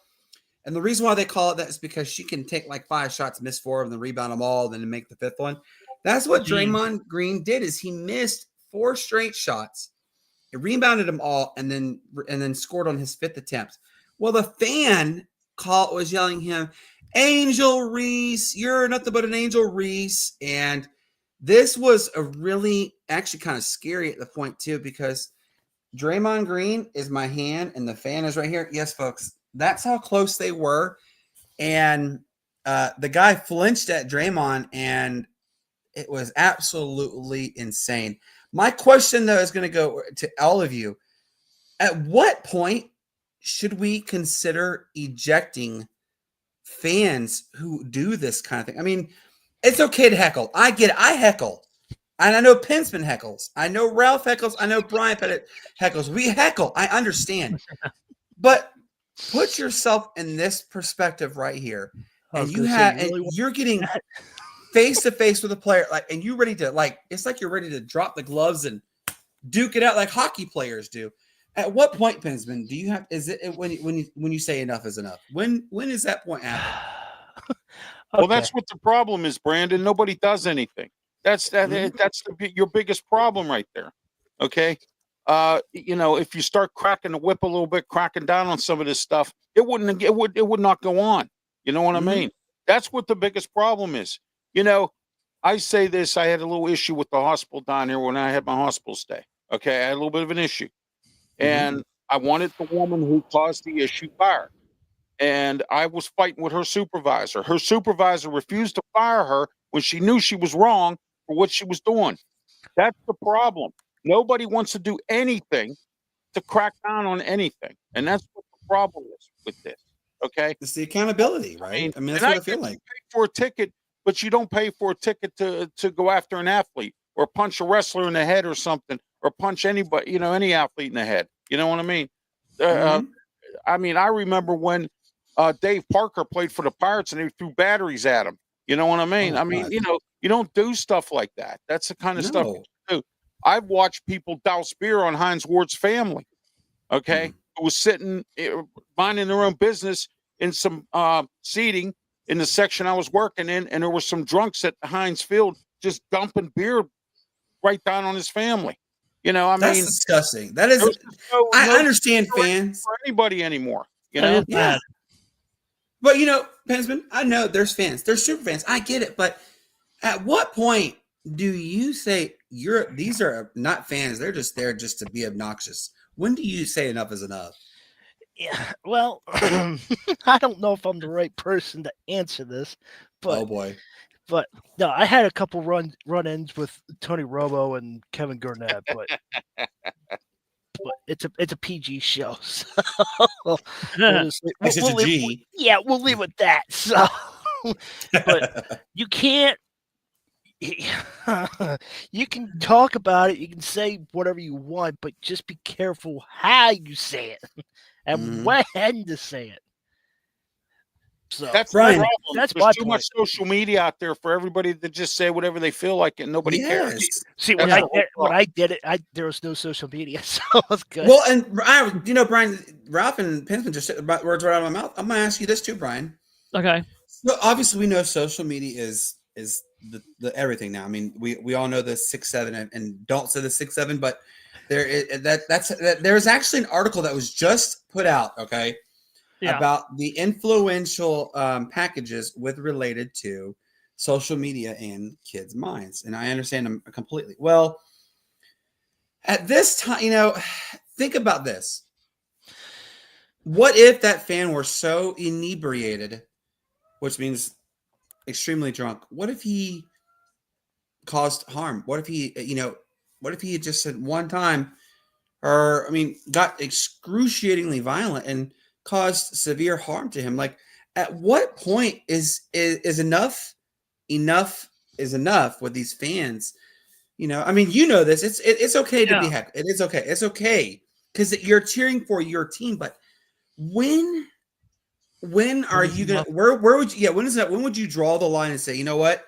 and the reason why they call it that is because she can take like 5 shots, miss 4 of them, rebound them all, then make the 5th one. That's what Draymond Green did. Is he missed 4 straight shots, he rebounded them all, and then scored on his 5th attempt. Well, the fan was yelling him, "Angel Reese, you're nothing but an Angel Reese," and this was a really actually kind of scary at the point too, because Draymond Green is my hand and the fan is right here. Yes, folks, that's how close they were. And the guy flinched at Draymond, and it was absolutely insane. My question, though, is going to go to all of you. At what point should we consider ejecting fans who do this kind of thing? I mean, it's okay to heckle. I get it. I heckle. And I know Pensman heckles. I know Ralph heckles. I know Brian Pettit heckles. We heckle. I understand. But put yourself in this perspective right here. And you're getting face to face with a player, and you're ready to it's like you're ready to drop the gloves and duke it out like hockey players do. At what point, Pensman, do you have? Is it when you say enough is enough? When is that point happen? Well, that's what the problem is, Brandon. Nobody does anything. That's your biggest problem right there. Okay. If you start cracking the whip a little bit, cracking down on some of this stuff, it would not go on. You know what I mean? That's what the biggest problem is. I say this, I had a little issue with the hospital down here when I had my hospital stay. Okay. I had a little bit of an issue, and I wanted the woman who caused the issue fired. And I was fighting with her supervisor. Her supervisor refused to fire her when she knew she was wrong for what she was doing. That's the problem. Nobody wants to do anything to crack down on anything. And that's what the problem is with this. Okay. It's the accountability, right? I mean, that's what I feel like. You pay for a ticket, but you don't pay for a ticket to go after an athlete or punch a wrestler in the head or something, or punch anybody, any athlete in the head. You know what I mean? I remember when Dave Parker played for the Pirates and they threw batteries at him. You know what I mean? You don't do stuff like that. That's the kind of stuff you do. I've watched people douse beer on Heinz Ward's family. Okay. Who was sitting, minding their own business in some seating in the section I was working in. And there were some drunks at Heinz Field just dumping beer right down on his family. That's disgusting. That is, I understand fans for anybody anymore. Yeah. But Pensman, I know there's fans, there's super fans. I get it, but at what point do you say these are not fans? They're just there just to be obnoxious. When do you say enough is enough? Yeah, well, I don't know if I'm the right person to answer this, but oh boy. But no, I had a couple run-ins with Tony Romo and Kevin Garnett, but it's a PG show, so we'll G. Yeah, we'll leave with that. So, but you can't. You can talk about it, you can say whatever you want, but just be careful how you say it and when to say it. So that's Brian. That's There's too much social media out there for everybody to just say whatever they feel like, and nobody cares. See, when I did it, there was no social media, so it was good. Well, and Brian, Ralph and Pensman just said words right out of my mouth. I'm going to ask you this too, Brian. Okay. So obviously, we know social media is the everything now. I mean, we all know the 6'7", and don't say the 6'7", but there's actually an article that was just put out. Okay. Yeah. About the influential packages related to social media in kids' minds. And I understand them completely. Well, at this time, think about this. What if that fan were so inebriated, which means extremely drunk? What if he caused harm? What if he had just said one time, got excruciatingly violent and caused severe harm to him? Like, at what point is enough is enough with these fans? This. It's okay to be heckled. It is okay. It's okay because you're cheering for your team. But when are you gonna? Where would you? Yeah. When is that? When would you draw the line and say, you know what?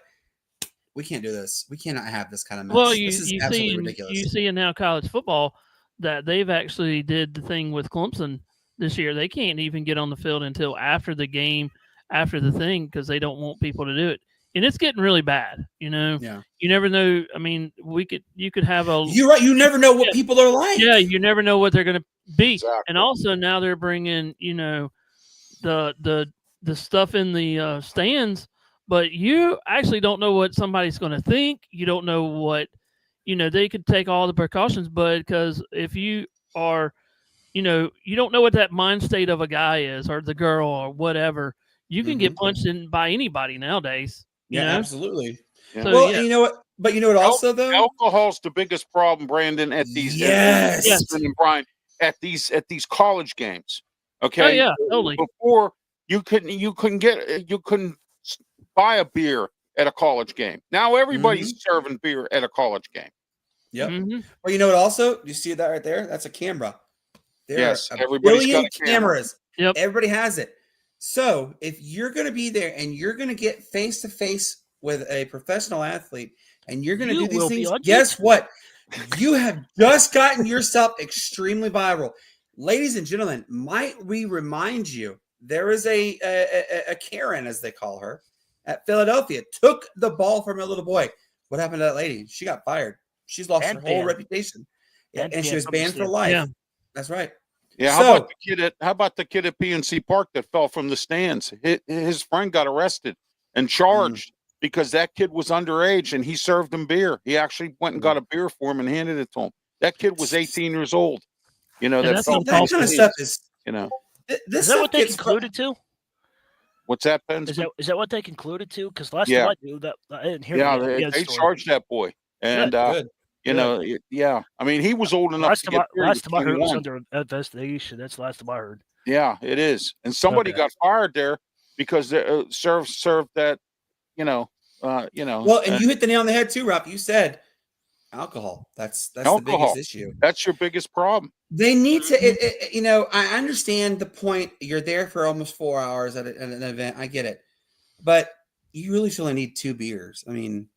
We can't do this. We cannot have this kind of mess. Well, this is absolutely ridiculous. You see in now college football that they've actually did the thing with Clemson this year. They can't even get on the field until after the game, after the thing, because they don't want people to do it. And it's getting really bad. Yeah. You never know. I mean, you could have a. You're right. You never know what people are like. Yeah, you never know what they're going to be. Exactly. And also now they're bringing, the stuff in the stands, but you actually don't know what somebody's going to think. You don't know what, they could take all the precautions, but because if you are, you don't know what that mind state of a guy is or the girl or whatever, you can get punched in by anybody nowadays. Yeah, absolutely. Yeah. So, Well, you know what? But you know what? Also, though, alcohol's the biggest problem, Brandon. At these, Yes. and Brian, at these college games. Okay. Oh yeah, totally. Before you couldn't buy a beer at a college game. Now everybody's serving beer at a college game. Yep. Mm-hmm. Well, you know what? Also, you see that right there? That's a camera. There Yes, are everybody's got a camera. cameras. Yep. Everybody has it. So if you're going to be there and you're going to get face to face with a professional athlete and you're going to do these things, guess what? You have just gotten yourself extremely viral. Ladies and gentlemen, might we remind you, there is a Karen, as they call her, at Philadelphia, took the ball from a little boy. What happened to that lady? She got fired. She's lost her whole reputation. And she was banned for life. Yeah. That's right. Yeah, how about the kid at PNC Park that fell from the stands? His friend got arrested and charged because that kid was underage and he served him beer. He actually went and got a beer for him and handed it to him. That kid was 18 years old. That kind of stuff is, is that what they concluded to? What's that, Ben? Is that what they concluded to? Because last time I knew that, I didn't hear. Yeah, they charged that boy, and yeah. I mean, he was old enough to get beer. Last time I heard it was under investigation. That's the last time I heard. Yeah, it is, and somebody got fired there because they served that. Well, and you hit the nail on the head too, Rob. You said alcohol. That's the biggest issue. That's your biggest problem. They need to, I understand the point. You're there for almost 4 hours at an event. I get it. But you really should only need 2 beers. I mean,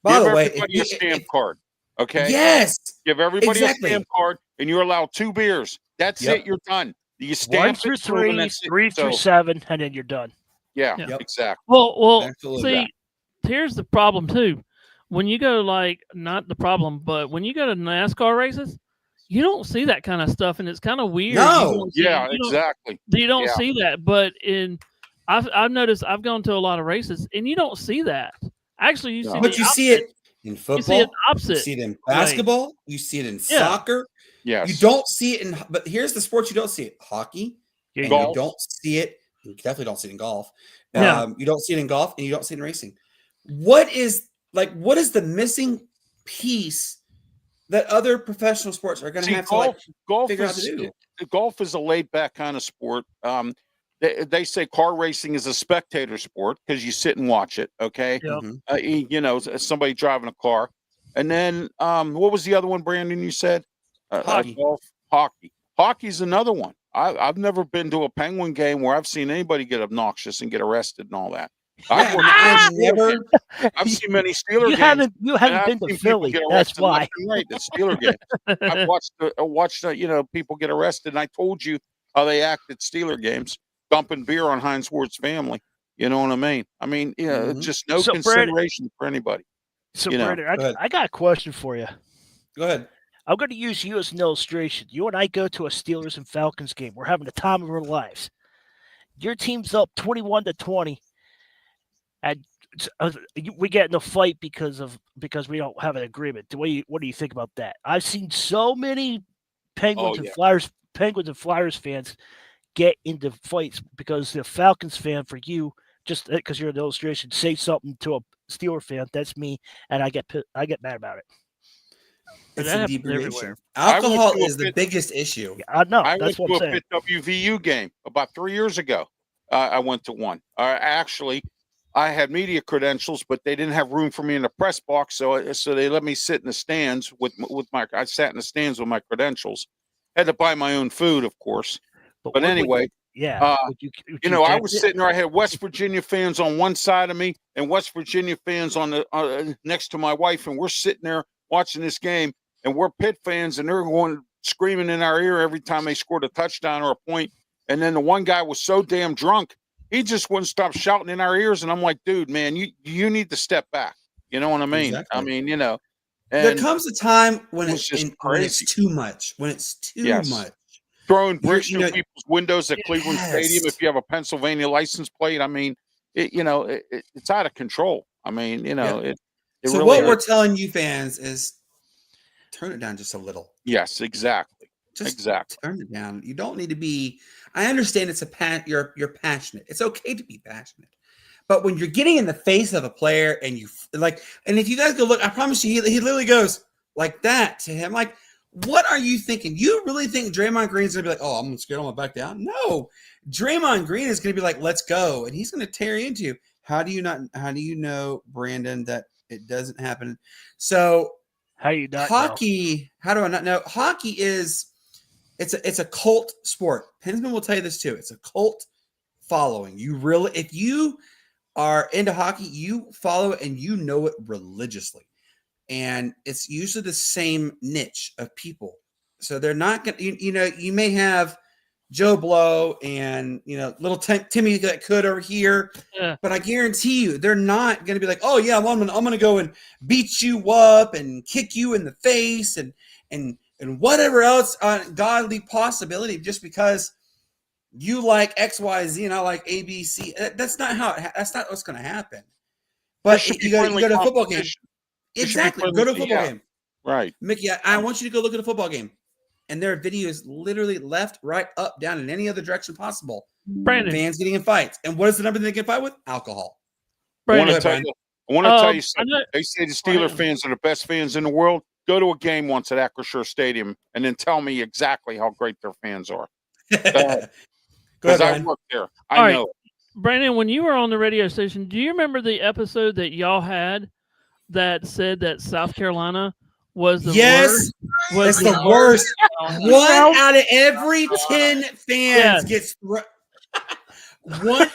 by the way, a stamp card. Okay. Yes. Give everybody a stamp card and you're allowed 2 beers. That's it. You're done. You stamp 1 through 3, 3 through 7, and then you're done. Yeah, exactly. Well, see, here's the problem too. When you go not the problem, but when you go to NASCAR races, you don't see that kind of stuff, and it's kind of weird. No, exactly. You don't see that, but I've noticed I've gone to a lot of races, and you don't see that. Actually, you see, but you see it in football. You see it opposite. You see it in basketball. You see it in soccer. Yes. You don't see it in. But here's the sports you don't see it: hockey. And you don't see it. You definitely don't see it in golf. You don't see it in golf, and you don't see it in racing. What is the missing piece that other professional sports are going to have to figure out to do? Golf is a laid-back kind of sport. They say car racing is a spectator sport because you sit and watch it. Okay, somebody driving a car, and then what was the other one, Brandon? You said hockey. Golf, hockey. Hockey's another one. I've never been to a Penguin game where I've seen anybody get obnoxious and get arrested and all that. I've seen many Steeler games. You haven't been to Philly. That's why. Right, the Steeler games. I've watched people get arrested, and I told you how they act at Steeler games, dumping beer on Heinz Ward's family. You know what I mean? I mean, just no consideration for anybody. So, Brandon, I got a question for you. Go ahead. I'm going to use you as an illustration. You and I go to a Steelers and Falcons game. We're having the time of our lives. Your team's up 21-20. And we get in a fight because we don't have an agreement. What do you think about that? I've seen so many Penguins and Flyers fans get into fights because the Falcons fan, for you, just because you're an illustration, say something to a Steeler fan. That's me, and I get mad about it. It's inebriation. Alcohol is the biggest issue. I know. I That's went what to I'm a saying. WVU game about 3 years ago. I went to one. Actually, I had media credentials, but they didn't have room for me in the press box, so they let me sit in the stands I sat in the stands with my credentials. Had to buy my own food, of course. But anyway, I was sitting there. I had West Virginia fans on one side of me and West Virginia fans on the next to my wife, and we're sitting there watching this game, and we're Pitt fans, and they're going screaming in our ear every time they scored a touchdown or a point. And then the one guy was so damn drunk, he just wouldn't stop shouting in our ears. And I'm like, dude, man, you need to step back. You know what I mean? Exactly. I mean, you know. There And comes a time when it was just when it's crazy. too much. When it's too Yes. much. Throwing bricks you through know- people's windows at Cleveland Stadium Yes. if you have a Pennsylvania license plate. I mean, it's out of control. I mean, it So really what we're hurts. telling you fans is turn it down just a little. Yes, exactly. Just Exactly. turn it down. You don't need to be. I understand it's you're passionate. It's okay to be passionate, but when you're getting in the face of a player and and if you guys go look, I promise you, he literally goes like that to him. Like, what are you thinking? You really think Draymond Green's gonna be like, oh, I'm scared, I'm gonna back down? No, Draymond Green is gonna be like, let's go, and he's gonna tear into you. How do you know, Brandon, that it doesn't happen? So How you not hockey, how do I not know? Hockey is it's a cult sport. Pensman will tell you this too. It's a cult following. If you are into hockey, you follow it and you know it religiously. And it's usually the same niche of people. So they're not going to, you may have Joe Blow and, little Timmy that could over here, but I guarantee you, they're not going to be like, oh yeah, I'm going to go and beat you up and kick you in the face and whatever else ungodly possibility just because you like XYZ and I like ABC. That's not that's not what's going to happen. But you go to a football game. Exactly. Go to a football game. Right. Mickey, I want you to go look at a football game. And there are videos literally left, right, up, down, in any other direction possible. Brandon. Fans getting in fights. And what is the number they get in fight with? Alcohol. I want to Brandon. tell you something. They say the Steeler fans are the best fans in the world. Go to a game once at Acrisure Stadium and then tell me exactly how great their fans are. Because I work there. I know. Brandon, when you were on the radio station, do you remember the episode that y'all had that said that South Carolina was the worst? It's the worst. 1 out of every 10 fans gets 1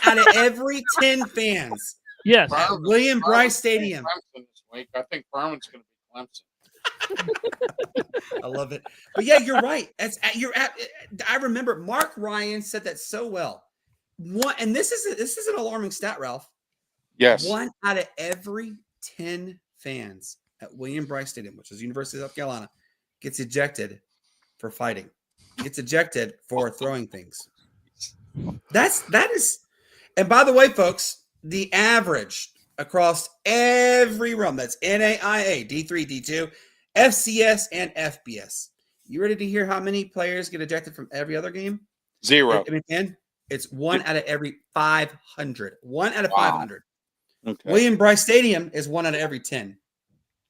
out of every 10 fans. Yes. William Bryce Stadium. This week. I think Furman's going to be Clemson. I love it. But yeah, you're right. I remember Mark Ryan said that so well. And this is an alarming stat, Ralph. Yes. 1 out of every 10 fans at William Bryce Stadium, which is University of South Carolina, gets ejected for fighting. Gets ejected for throwing things. That is, and by the way, folks, the average across every realm, that's NAIA, D3, D2, FCS, and FBS. You ready to hear how many players get ejected from every other game? 0. It's 1 out of every 500. 1 out of 500. Okay. William Bryce Stadium is 1 out of every 10.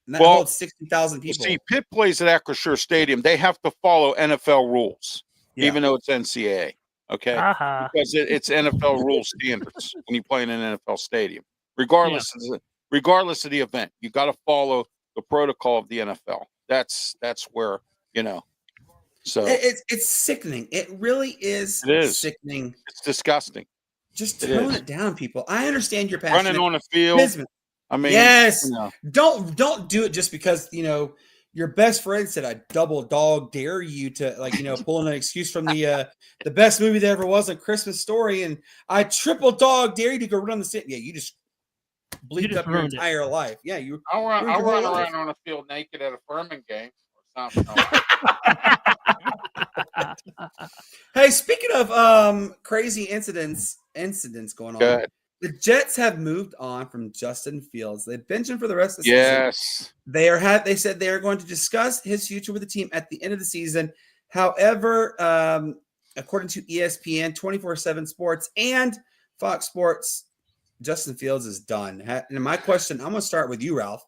And that holds 60,000 people. See, Pitt plays at Acrisure Stadium. They have to follow NFL rules, even though it's NCAA. Okay, because it's NFL rule standards when you play in an NFL stadium, regardless of the event. You got to follow the protocol of the NFL. That's where So it's sickening. It really is. It is sickening. It's disgusting. Just tone it down, people. I understand your passion. Running on the field. I mean, yes. Don't do it just because your best friend said I double dog dare you to pulling an excuse from the best movie there ever was, A Christmas Story, and I triple dog dare you to go run the city. Yeah, you just bleeped up your entire life. Yeah, I'll run around on a field naked at a Furman game or something. Hey, speaking of crazy incidents going on. Good. The Jets have moved on from Justin Fields. They benched him for the rest of the season. Yes. They said they are going to discuss his future with the team at the end of the season. However, according to ESPN, 24/7 Sports, and Fox Sports, Justin Fields is done. And my question, I'm going to start with you, Ralph.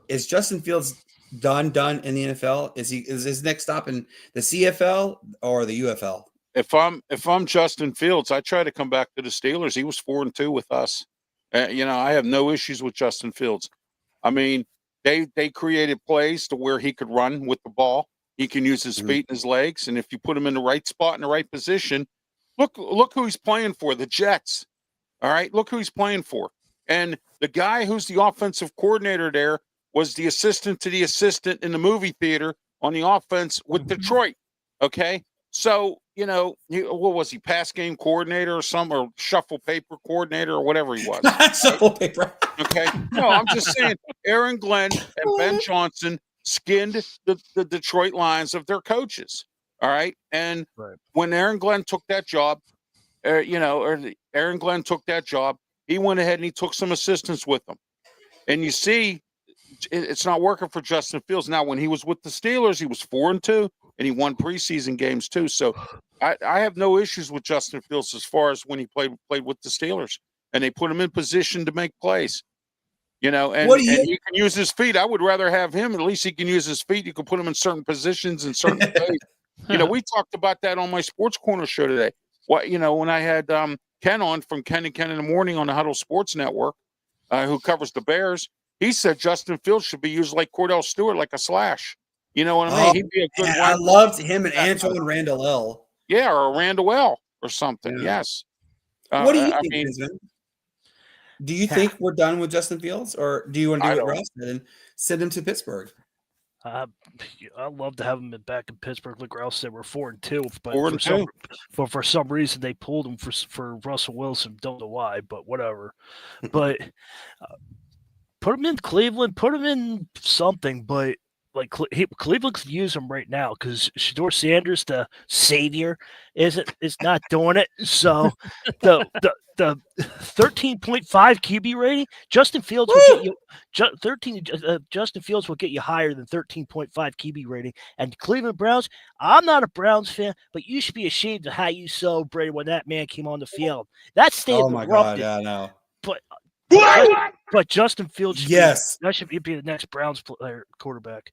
Is Justin Fields done in the NFL? Is his next stop in the CFL or the UFL? If I'm Justin Fields, I try to come back to the Steelers. He was 4-2 with us. I have no issues with Justin Fields. I mean, they created plays to where he could run with the ball. He can use his feet and his legs, and if you put him in the right spot in the right position, look who he's playing for, the Jets. All right, look who he's playing for. And the guy who's the offensive coordinator there was the assistant to the assistant in the movie theater on the offense with Detroit. Okay, so what was he, pass game coordinator or shuffle paper coordinator or whatever he was. Shuffle paper. Okay. No, I'm just saying Aaron Glenn and Ben Johnson skinned the Detroit Lions of their coaches. All right. And when Aaron Glenn took that job, Aaron Glenn took that job, he went ahead and he took some assistants with him. And you see, it's not working for Justin Fields. Now, when he was with the Steelers, he was 4-2, and he won preseason games too. So I have no issues with Justin Fields as far as when he played with the Steelers, and they put him in position to make plays. And he can use his feet. I would rather have him. At least he can use his feet. You can put him in certain positions and certain plays. We talked about that on my Sports Corner show today. When I had Ken on from Ken and Ken in the Morning on the Huddle Sports Network, who covers the Bears, he said Justin Fields should be used like Cordell Stewart, like a slash. You know what I mean? He'd be a good. I loved him and Antoine Randall L. Yeah, or Randall L. or something. Yeah. Yes. What do you think, Benjamin? Do you think we're done with Justin Fields, or do you want to do what Ralph said and send him to Pittsburgh? I'd love to have him back in Pittsburgh. Like Ralph said, we're 4-2, but 4-2. For some reason they pulled him for Russell Wilson. Don't know why, but whatever. But put him in Cleveland, put him in something. But like Cleveland could use him right now because Shedeur Sanders, the savior, is not doing it. So the 13.5 QB rating, Justin Fields will get you Justin Fields will get you higher than 13.5 QB rating. And Cleveland Browns, I'm not a Browns fan, but you should be ashamed of how you celebrated when that man came on the field. That stayed Oh my God, yeah, no. But Justin Fields should be the next Browns quarterback.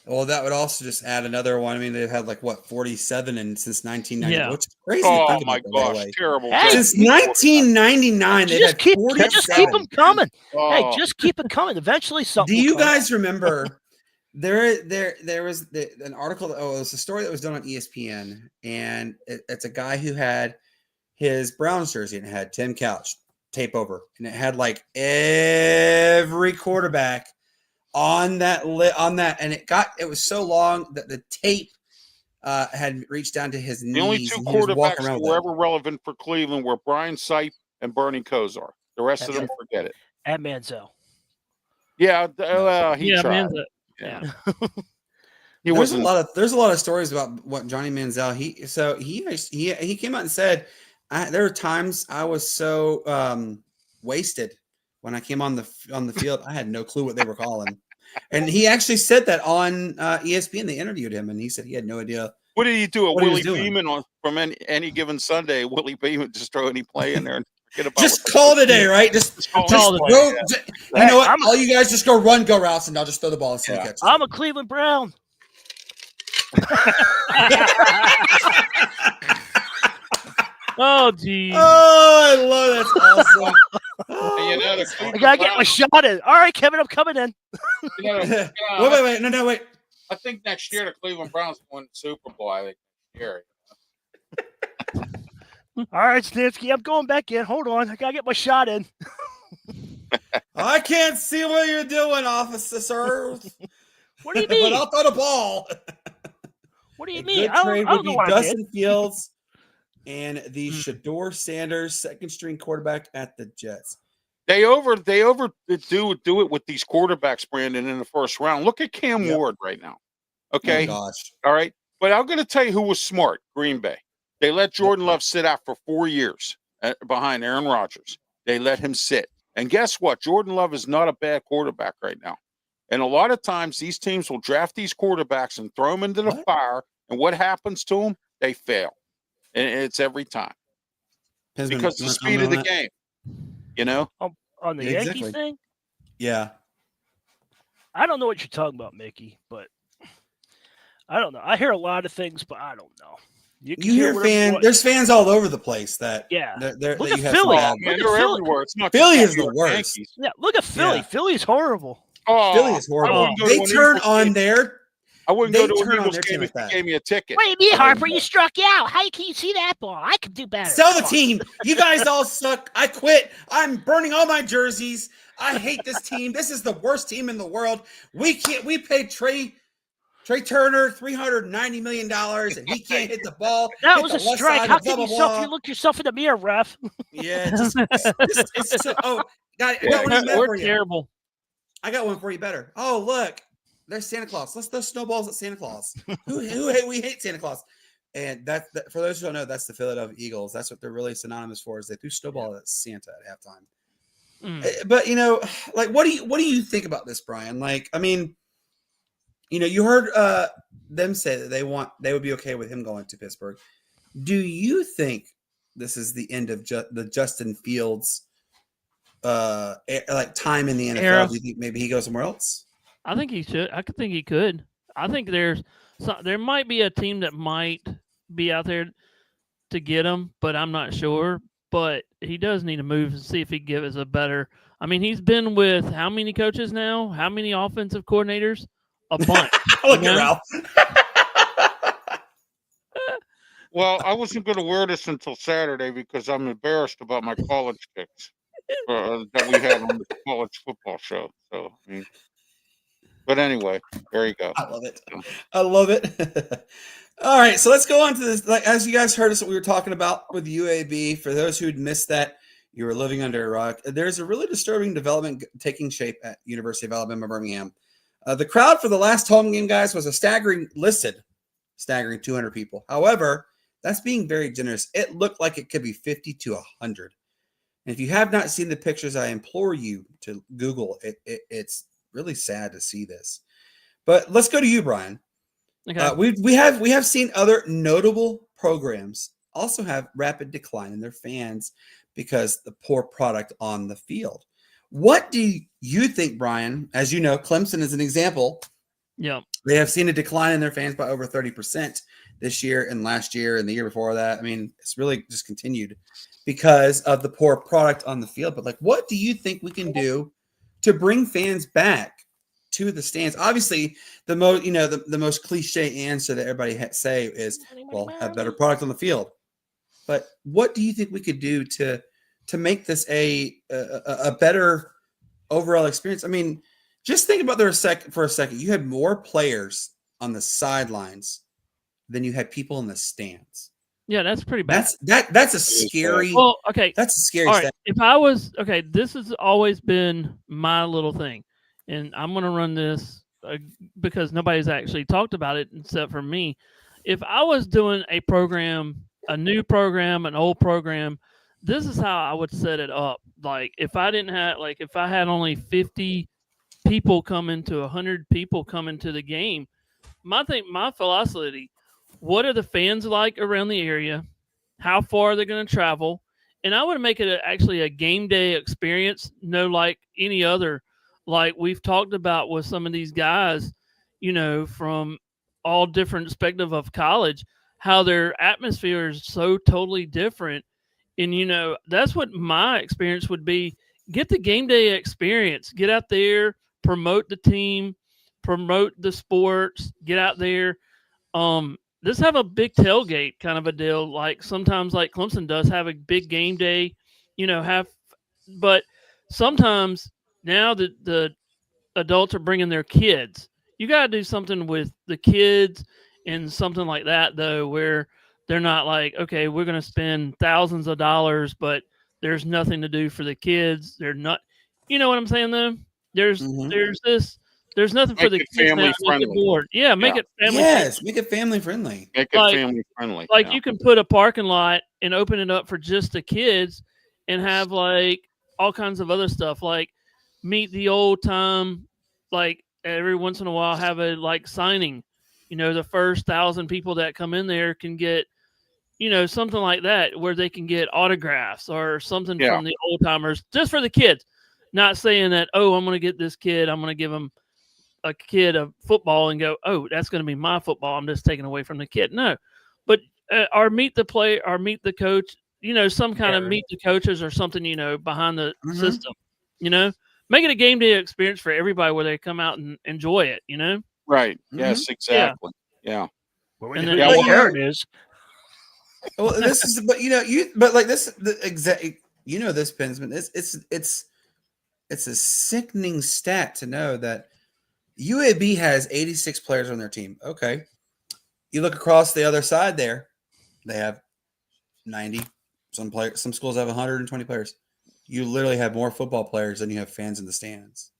Well, that would also just add another one. I mean, they've had 47 since 1990, Yeah. which is crazy. Oh my gosh, terrible! Since 1999, they've had 47. Just keep them coming. Oh. Hey, just keep it coming. Eventually, something. Do you will come. guys remember? There was an article. It was a story that was done on ESPN, and it's a guy who had his Browns jersey and it had Tim Couch tape over, and it had every quarterback on that, and it was so long that the tape had reached down to his knees. The only two quarterbacks that were ever relevant for Cleveland were Brian Sipe and Bernie Kosar. The rest of them, forget it. And Manziel. Yeah, he tried. Manziel. Yeah. There's a lot of stories about what Johnny Manziel. He came out and said there were times I was so wasted when I came on the field. I had no clue what they were calling, and he actually said that on ESPN. They interviewed him, and he said he had no idea. What did he do? Willie Beeman from any given Sunday? Willie Beeman just throw any play in there and forget about. Just call it a day, right? Just call it a go. day. You know what? All you guys just go routes, and I'll just throw the ball and see who catches. I'm a Cleveland Brown. Oh, geez. Oh, I love that. That's awesome. I gotta get my shot in. All right, Kevin, I'm coming in. Wait. No, wait. I think next year the Cleveland Browns win the Super Bowl. I think next year. All right, Stansky, I'm going back in. Hold on, I gotta get my shot in. I can't see what you're doing, officer. What do you mean? But I'll throw the ball. What do you mean? Good trade would be Justin Fields and the Shedeur Sanders, second-string quarterback at the Jets. They overdo it with these quarterbacks, Brandon, in the first round. Look at Cam Ward right now. Okay. Oh, gosh. All right. But I'm going to tell you who was smart, Green Bay. They let Jordan Love sit out for 4 years behind Aaron Rodgers. They let him sit. And guess what? Jordan Love is not a bad quarterback right now. And a lot of times these teams will draft these quarterbacks and throw them into the fire. And what happens to them? They fail. And it's every time. Because the speed of the game. You know? On the Yankees thing? Yeah. I don't know what you're talking about, Mickey, but I don't know. I hear a lot of things, but I don't know. You hear fans. There's fans all over the place that Look at Philly. They're everywhere. It's not Philly is the worst. Yankees. Yeah, look at Philly. Yeah. Philly's horrible. Oh, Philly is horrible. They turn on their. I wouldn't go to an turn on Eagles their game team if like you gave me a ticket. Wait, me, Harper, you struck out. How can you see that ball? I could do better. Sell the team. You guys all suck. I quit. I'm burning all my jerseys. I hate this team. This is the worst team in the world. We paid Trey Trey Turner, $390 million, and he can't hit the ball. That hit was the a left strike. side How of blah, can blah, blah. you look yourself in the mirror, ref? Yeah, it's so. Oh, got one even better We're for you. terrible. I got one for you better. Oh, look, there's Santa Claus. Let's throw snowballs at Santa Claus. We hate Santa Claus. And that for those who don't know, that's the Philadelphia Eagles. That's what they're really synonymous for. Is they threw snowball at Santa at halftime. But like, what do you think about this, Brian? Like, I mean, you heard them say that they would be okay with him going to Pittsburgh. Do you think this is the end of the Justin Fields like time in the NFL? Era. Do you think maybe he goes somewhere else? I think he should. I could think he could. I think there might be a team that might be out there to get him, but I'm not sure. But he does need to move and see if he can give us a better. I mean, he's been with how many coaches now? How many offensive coordinators? A bunch. Look at Ralph. Well, I wasn't going to wear this until Saturday because I'm embarrassed about my college picks that we had on the college football show. So, but anyway, there you go. I love it. All right, so let's go on to this. Like, as you guys heard us, what we were talking about with UAB. For those who'd missed that, you were living under a rock. There's a really disturbing development taking shape at University of Alabama, Birmingham. The crowd for the last home game, guys, was a staggering 200 people. However, that's being very generous. It looked like it could be 50 to 100. And if you have not seen the pictures, I implore you to Google it. It's really sad to see this. But let's go to you, Brian. Okay. We have seen other notable programs also have rapid decline in their fans because the poor product on the field. What do you think, Brian? As you know, Clemson is an example. Yeah. They have seen a decline in their fans by over 30% this year and last year and the year before that. I mean, it's really just continued because of the poor product on the field. But like, what do you think we can do to bring fans back to the stands? Obviously, the most cliche answer that everybody say is, well, have better product on the field. But what do you think we could do to make this a better overall experience? I mean, just think about for a second. You had more players on the sidelines than you had people in the stands. Yeah, that's pretty bad. That's a scary. Well, okay. That's a scary All stat. right. If I was okay, this has always been my little thing, and I'm going to run this because nobody's actually talked about it except for me. If I was doing a program, a new program, an old program, this is how I would set it up. Like if I had only 50 people coming to 100 people coming to the game, my philosophy, what are the fans like around the area? How far are they going to travel? And I would make it actually a game day experience, like any other, like we've talked about with some of these guys, from all different perspective of college, how their atmosphere is so totally different. And, that's what my experience would be. Get the game day experience. Get out there, promote the team, promote the sports, get out there. Just have a big tailgate kind of a deal. Like sometimes like Clemson does have a big game day, but sometimes now that the adults are bringing their kids, you got to do something with the kids and something like that though, where they're not like, okay, we're going to spend thousands of dollars, but there's nothing to do for the kids. They're not, you know what I'm saying though? There's nothing for the kids. Family friendly. Yeah, make it family. Yes, make it family friendly. Make it family friendly. Like you can put a parking lot and open it up for just the kids, and have like all kinds of other stuff, like meet the old time. Like every once in a while, have a signing. The first 1,000 people that come in there can get, something like that, where they can get autographs or something from the old timers, just for the kids. Not saying that, oh, I'm going to get this kid, I'm going to give him a kid of football and go, oh, that's going to be my football, I'm just taking away from the kid. No, but or meet the player or meet the coach, some kind of meet the coaches or something, behind the system, make it a game day experience for everybody where they come out and enjoy it, Right. Yes, exactly. Yeah. And then there it is. Well, this is, but like this, the exact, this Pinsman, it's a sickening stat to know that UAB has 86 players on their team. Okay. You look across the other side there, they have 90. Some schools have 120 players. You literally have more football players than you have fans in the stands.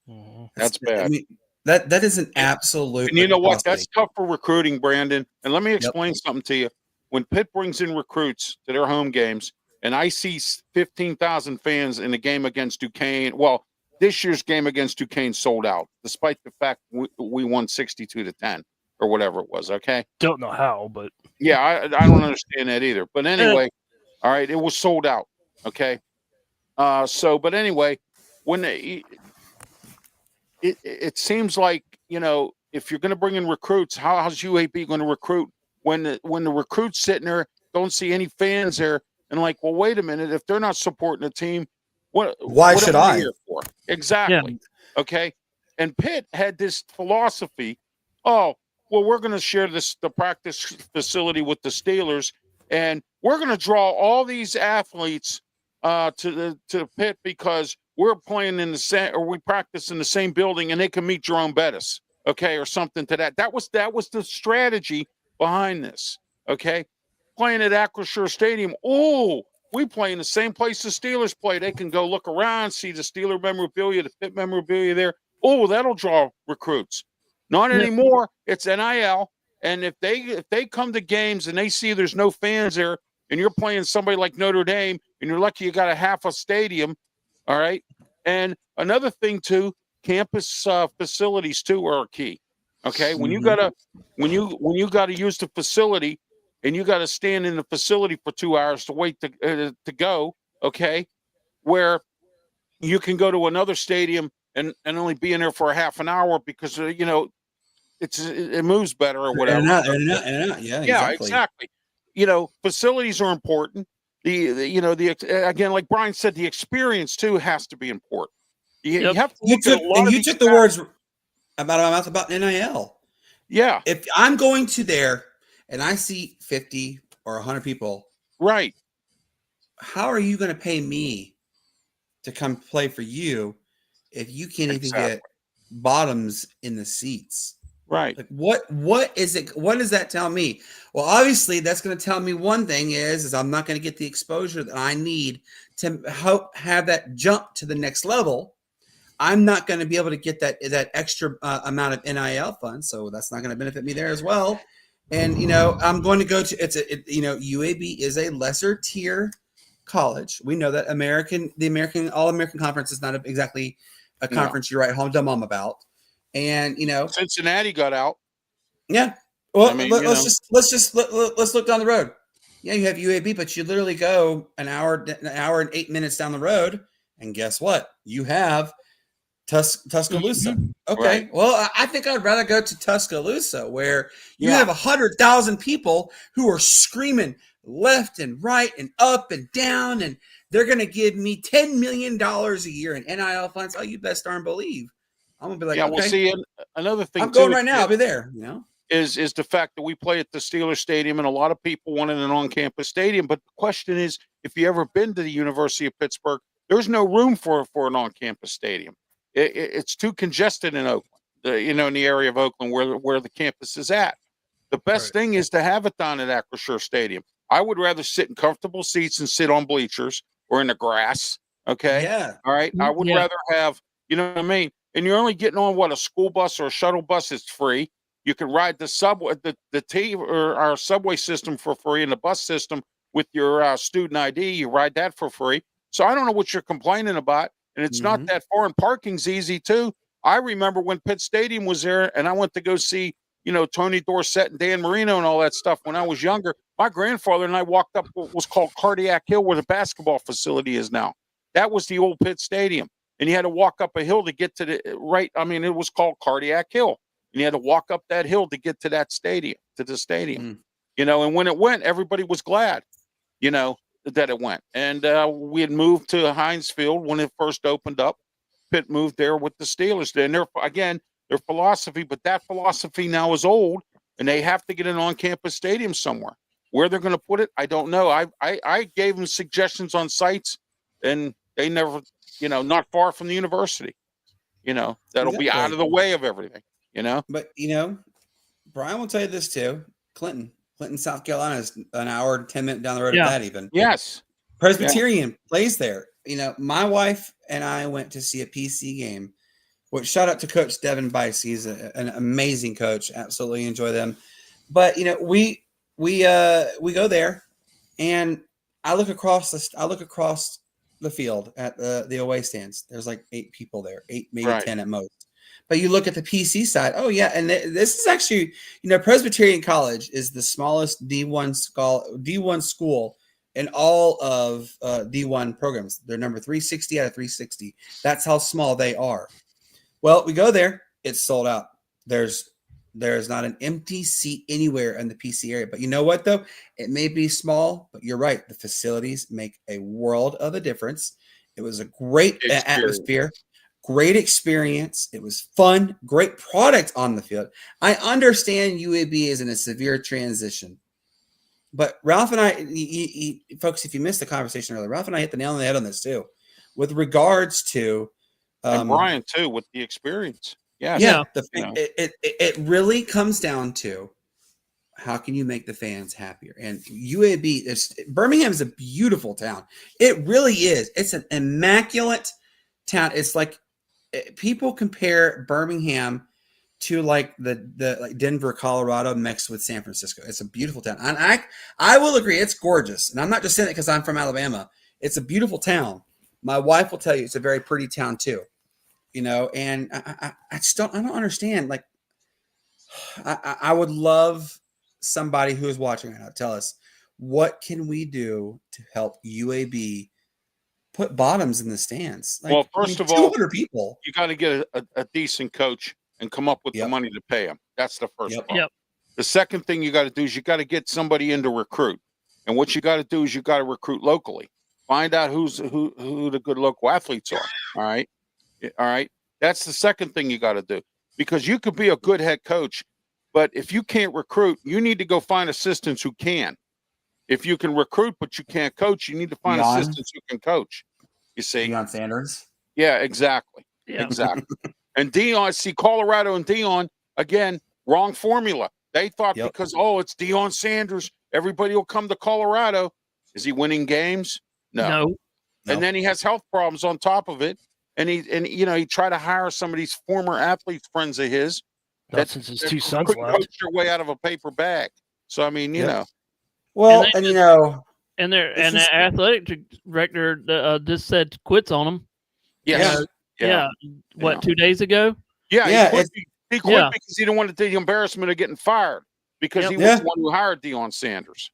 That's bad. I mean, that is an absolute. And you know what? atrocity. That's tough for recruiting, Brandon. And let me Yep. explain something to you. When Pitt brings in recruits to their home games, and I see 15,000 fans in a game against Duquesne. Well, this year's game against Duquesne sold out, despite the fact we won 62-10 or whatever it was. Okay. Don't know how, but Yeah, I don't understand that either. But anyway, all right, it was sold out. Okay. But anyway, when it seems like, if you're going to bring in recruits, how's UAB going to recruit when the recruits sitting there don't see any fans there and like, well, wait a minute, if they're not supporting the team, Why should am I? here for? Exactly. Yeah. Okay. And Pitt had this philosophy. Oh, well, we're going to share the practice facility with the Steelers, and we're going to draw all these athletes to Pitt because we're playing in the same, or we practice in the same building, and they can meet Jerome Bettis, okay, or something to that. That was the strategy behind this, okay. Playing at Acrisure Stadium. Oh, we play in the same place the Steelers play. They can go look around, see the Steeler memorabilia, the Pitt memorabilia there. Oh, that'll draw recruits. Not anymore. It's NIL. And if they come to games and they see there's no fans there, and you're playing somebody like Notre Dame, and you're lucky you got a half a stadium, all right. And another thing too, campus facilities too are key. Okay, when you gotta use the facility, and you gotta stand in the facility for 2 hours to wait to go. Okay, where you can go to another stadium and only be in there for a half an hour because it moves better or whatever. Yeah, exactly. Facilities are important. Again, like Brian said, the experience too has to be important. You have to look at a lot of you took the words out of my mouth about NIL. Yeah. If I'm going to there and I see 50 or 100 people, right? How are you going to pay me to come play for you if you can't even get bottoms in the seats? Right. Like what is it? What does that tell me? Well, obviously that's going to tell me one thing is I'm not going to get the exposure that I need to help have that jump to the next level. I'm not going to be able to get that extra amount of NIL funds, so that's not going to benefit me there as well. And I'm going to go to UAB is a lesser tier college. We know that the American All-American Conference is not exactly a conference you write home to mom about. And Cincinnati got out. Yeah. Well, let's look down the road. Yeah, you have UAB, but you literally go an hour and 8 minutes down the road, and guess what? You have Tuscaloosa. Okay. Right. Well, I think I'd rather go to Tuscaloosa, where you have 100,000 people who are screaming left and right and up and down, and they're going to give me $10 million a year in NIL funds. Oh, you best darn believe. I'm gonna be like, okay. Well, see, another thing I'm going right now. I'll be there. Is the fact that we play at the Steelers Stadium, and a lot of people wanted an on-campus stadium. But the question is, if you ever been to the University of Pittsburgh, there's no room for an on-campus stadium. It's too congested in Oakland, in the area of Oakland where the campus is at. The best thing is to have it down at Acrisure Stadium. I would rather sit in comfortable seats and sit on bleachers or in the grass. Okay. Yeah. All right. I would rather have, you know what I mean? And you're only getting on a school bus or a shuttle bus. It's free. You can ride the subway, or our subway system for free, and the bus system with your student ID. You ride that for free. So I don't know what you're complaining about. And it's not that far, and parking's easy too. I remember when Pitt Stadium was there, and I went to go see, Tony Dorsett and Dan Marino and all that stuff when I was younger. My grandfather and I walked up what was called Cardiac Hill, where the basketball facility is now. That was the old Pitt Stadium. And you had to walk up a hill to get to the right. I mean, it was called Cardiac Hill. And you had to walk up that hill to get to that stadium, to the stadium. And when it went, everybody was glad, that it went. And we had moved to Heinz Field when it first opened up. Pitt moved there with the Steelers. And their philosophy, but that philosophy now is old, and they have to get an on-campus stadium somewhere. Where they're going to put it, I don't know. I gave them suggestions on sites, and they never, not far from the university, that'll be out of the way of everything. You know, But Brian will tell you this too. Clinton, South Carolina is an hour and 10 minutes down the road. Yeah. Of that even. yes, Presbyterian plays there. My wife and I went to see a PC game. Which shout out to Coach Devin Bice. He's an amazing coach. Absolutely enjoy them. But we go there, and I look across the field at the away stands. There's like 8 people there, 8 maybe Right. 10 at most. But you look at the PC side. Oh yeah, and this is actually Presbyterian College is the smallest D1 school in all of D1 programs. They're number 360 out of 360. That's how small they are. Well, we go there. It's sold out. There's not an empty seat anywhere in the PC area. But you know what, though? It may be small, but you're right. The facilities make a world of a difference. It was a great atmosphere, great experience. It was fun, great product on the field. I understand UAB is in a severe transition. But Ralph and I, folks, if you missed the conversation earlier, Ralph and I hit the nail on the head on this, too, with regards to and Brian too with the experience. Yeah. It really comes down to how can you make the fans happier? And UAB, Birmingham is a beautiful town. It really is. It's an immaculate town. It's like people compare Birmingham to like like Denver, Colorado mixed with San Francisco. It's a beautiful town. And I will agree, it's gorgeous. And I'm not just saying it because I'm from Alabama. It's a beautiful town. My wife will tell you it's a very pretty town too. And I don't understand. Like, I would love somebody who is watching right now to tell us what can we do to help UAB put bottoms in the stands. Like, well, first of all, 200 people. You got to get a decent coach and come up with the money to pay them. That's the first part. Yep. The second thing you got to do is you got to get somebody in to recruit. And what you got to do is you got to recruit locally. Find out who the good local athletes are. All right. All right. That's the second thing you got to do, because you could be a good head coach, but if you can't recruit, you need to go find assistants who can. If you can recruit, but you can't coach, you need to find assistants who can coach. You see? Deion Sanders. Yeah, exactly. Yeah. Exactly. And Deion, see, Colorado and Deion, again, wrong formula. They thought because, it's Deion Sanders, everybody will come to Colorado. Is he winning games? No. And then he has health problems on top of it. And he tried to hire some of these former athletes, friends of his. Since his 2 sons couldn't left. coach their way out of a paper bag. So, I mean, you know. Well, And the athletic director just said quits on him. Yes. Yeah. What, 2 days ago? Yeah. He quit because he didn't want to take the embarrassment of getting fired because he was the one who hired Deion Sanders.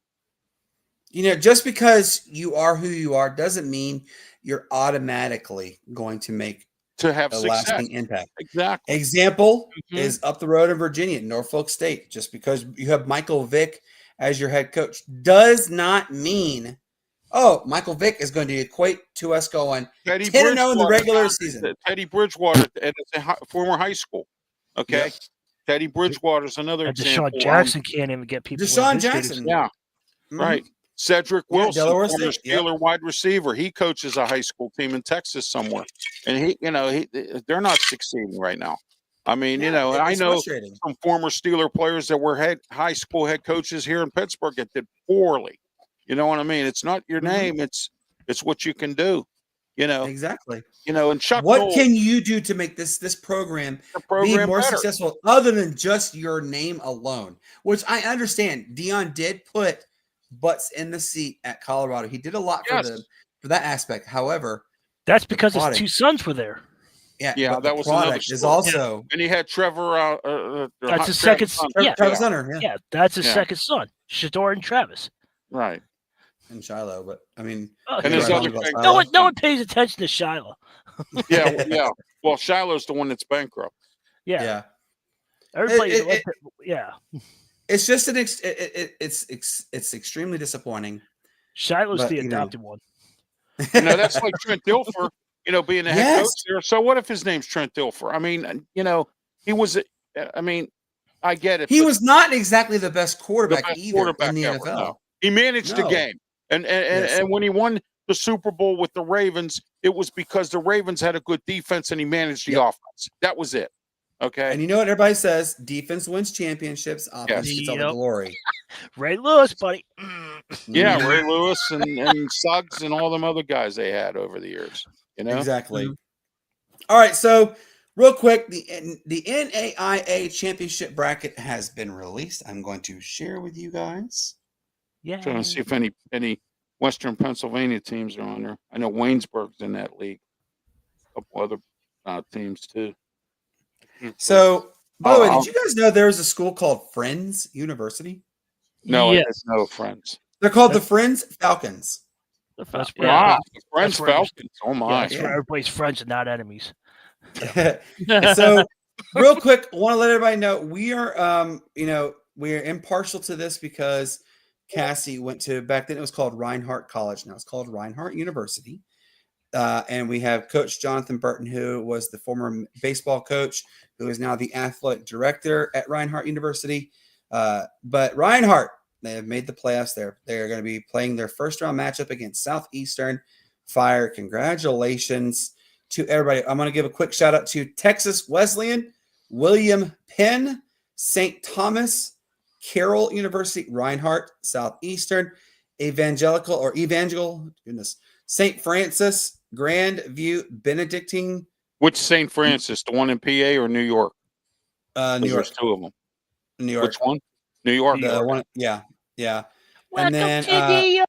Just because you are who you are doesn't mean you're automatically going to have a lasting impact. Exactly. Example is up the road in Virginia, Norfolk State. Just because you have Michael Vick as your head coach does not mean, Michael Vick is going to equate to us going 10-0 in the regular season. Teddy Bridgewater at a former high school. Okay. Yep. Teddy Bridgewater's another example. Deshaun Jackson can't even get people. Deshaun Jackson. Yeah. Mm-hmm. Right. Cedric Wilson, Delaware former State. Steeler wide receiver. He coaches a high school team in Texas somewhere. And they're not succeeding right now. I mean, I know some former Steeler players that were high school head coaches here in Pittsburgh that did poorly. You know what I mean? It's not your name, it's what you can do. Exactly. And Chuck what Noll, can you do to make this program be more successful other than just your name alone? Which I understand. Deion did put butts in the seat at Colorado. He did a lot for that aspect. However, that's because his 2 sons were there. Yeah, that was another story. Is also, and he had Trevor. That's his second son. Travis Hunter. Yeah, that's his second son, Shador and Travis. Right. And Shiloh, but I mean, and his other no one pays attention to Shiloh. yeah. Well, Shiloh's the one that's bankrupt. Yeah. Everybody. It's just it's extremely disappointing. Shiloh's the adopted one. That's like Trent Dilfer, being the head coach there. So what if his name's Trent Dilfer? I mean, he was. I mean, I get it. He was not exactly the best quarterback in the NFL. No. He managed the game, and when he won the Super Bowl with the Ravens, it was because the Ravens had a good defense and he managed the offense. That was it. Okay. And you know what everybody says? Defense wins championships. Offense Yes. gets all the Yep. glory. Ray Lewis, buddy. Yeah, Mhm. Ray Lewis and Suggs and all them other guys they had over the years. You know. Exactly. All right, so real quick, the NAIA championship bracket has been released. I'm going to share with you guys. Yeah. Trying to see if any Western Pennsylvania teams are on there. I know Waynesburg's in that league. A couple other teams too. So, by the way, I'll- did you guys know there was a school called Friends University? no, Yes. I had no friends. They're called the Friends Falcons. That's Yeah. Wow, friends That's where it was- Falcons. Oh Yeah, my. that's where everybody's friends and not enemies. So, real quick, I want to let everybody know we are, we're impartial to this because Cassie went to, back then it was called Reinhardt College. Now it's called Reinhardt University. And we have Coach Jonathan Burton, who was the former baseball coach, who is now the athletic director at Reinhardt University. But Reinhardt, they have made the playoffs. They're going to be playing their first round matchup against Southeastern Fire. Congratulations to everybody. I'm going to give a quick shout out to Texas Wesleyan, William Penn, St. Thomas, Carroll University, Reinhardt, Southeastern, Evangelical, St. Francis, Grandview, Benedictine, Which St. Francis? The one in PA or New York? New 'Cause York, There's two of them. New York. Which one? New York. The one, yeah. Welcome And then to New York.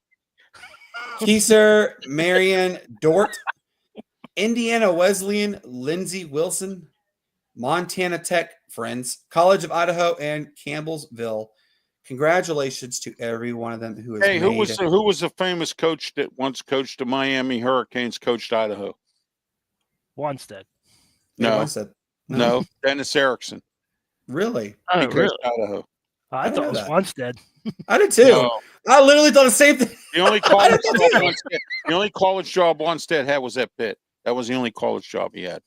Keyser, Marion, Dort, Indiana Wesleyan, Lindsey Wilson, Montana Tech, Friends, College of Idaho, and Campbellsville. Congratulations to every one of them who has Hey, who made was the famous coach that once coached the Miami Hurricanes? Coached Idaho? Wanstead. Yeah, No. one said- No, Dennis Erickson. Really? Oh, He really? coached Idaho. I didn't thought know it was that. Wanstead. I did too. No, I literally thought the same thing. the only college job Onstead had was at Pitt. That was the only college job he had.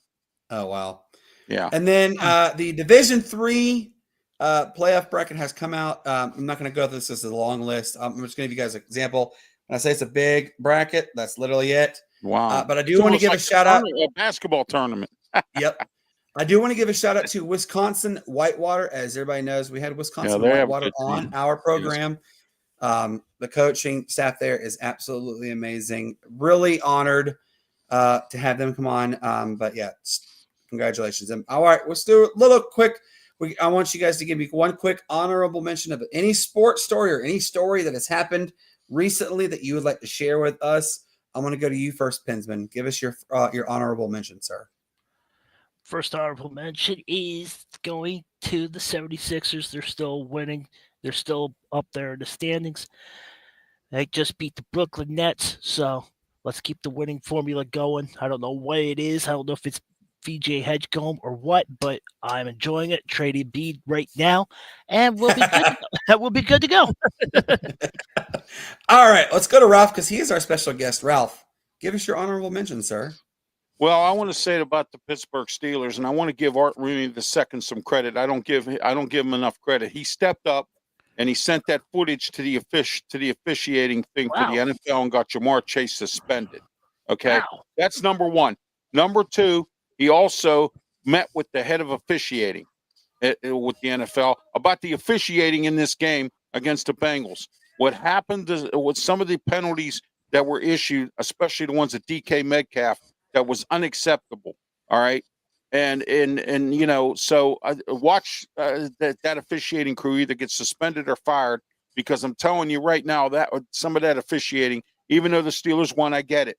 Oh wow. Yeah. And then the Division III playoff bracket has come out. I'm not going to go through this as a long list. I'm just going to give you guys an example. When I say it's a big bracket, that's literally it. Wow. But I do want to give a shout out. A basketball tournament. Yep. I do want to give a shout out to Wisconsin Whitewater. As everybody knows, we had Wisconsin they have a Whitewater good on team. our program. The coaching staff there is absolutely amazing. Really honored to have them come on. But yeah, congratulations. All right, let's do a little quick. I want you guys to give me one quick honorable mention of any sports story or any story that has happened recently that you would like to share with us. I'm going to go to you first, Pinsman. Give us your honorable mention, sir. First honorable mention is going to the 76ers. They're still winning. They're still up there in the standings. They just beat the Brooklyn Nets, so let's keep the winning formula going. I don't know what it is. I don't know if it's VJ Hedgecomb or what, but I'm enjoying it. Trading Embiid right now, and we'll be good. That will be good to go. All right, let's go to Ralph because he is our special guest. Ralph, give us your honorable mention, sir. Well, I want to say about the Pittsburgh Steelers, and I want to give Art Rooney II some credit. I don't give him enough credit. He stepped up and he sent that footage to the officiating thing to the NFL and got Jamar Chase suspended. Okay, That's number one. Number two, he also met with the head of officiating with the NFL about the officiating in this game against the Bengals. What happened with some of the penalties that were issued, especially the ones at DK Metcalf, that was unacceptable. All right. And so I watch that officiating crew either get suspended or fired, because I'm telling you right now that some of that officiating, even though the Steelers won, I get it.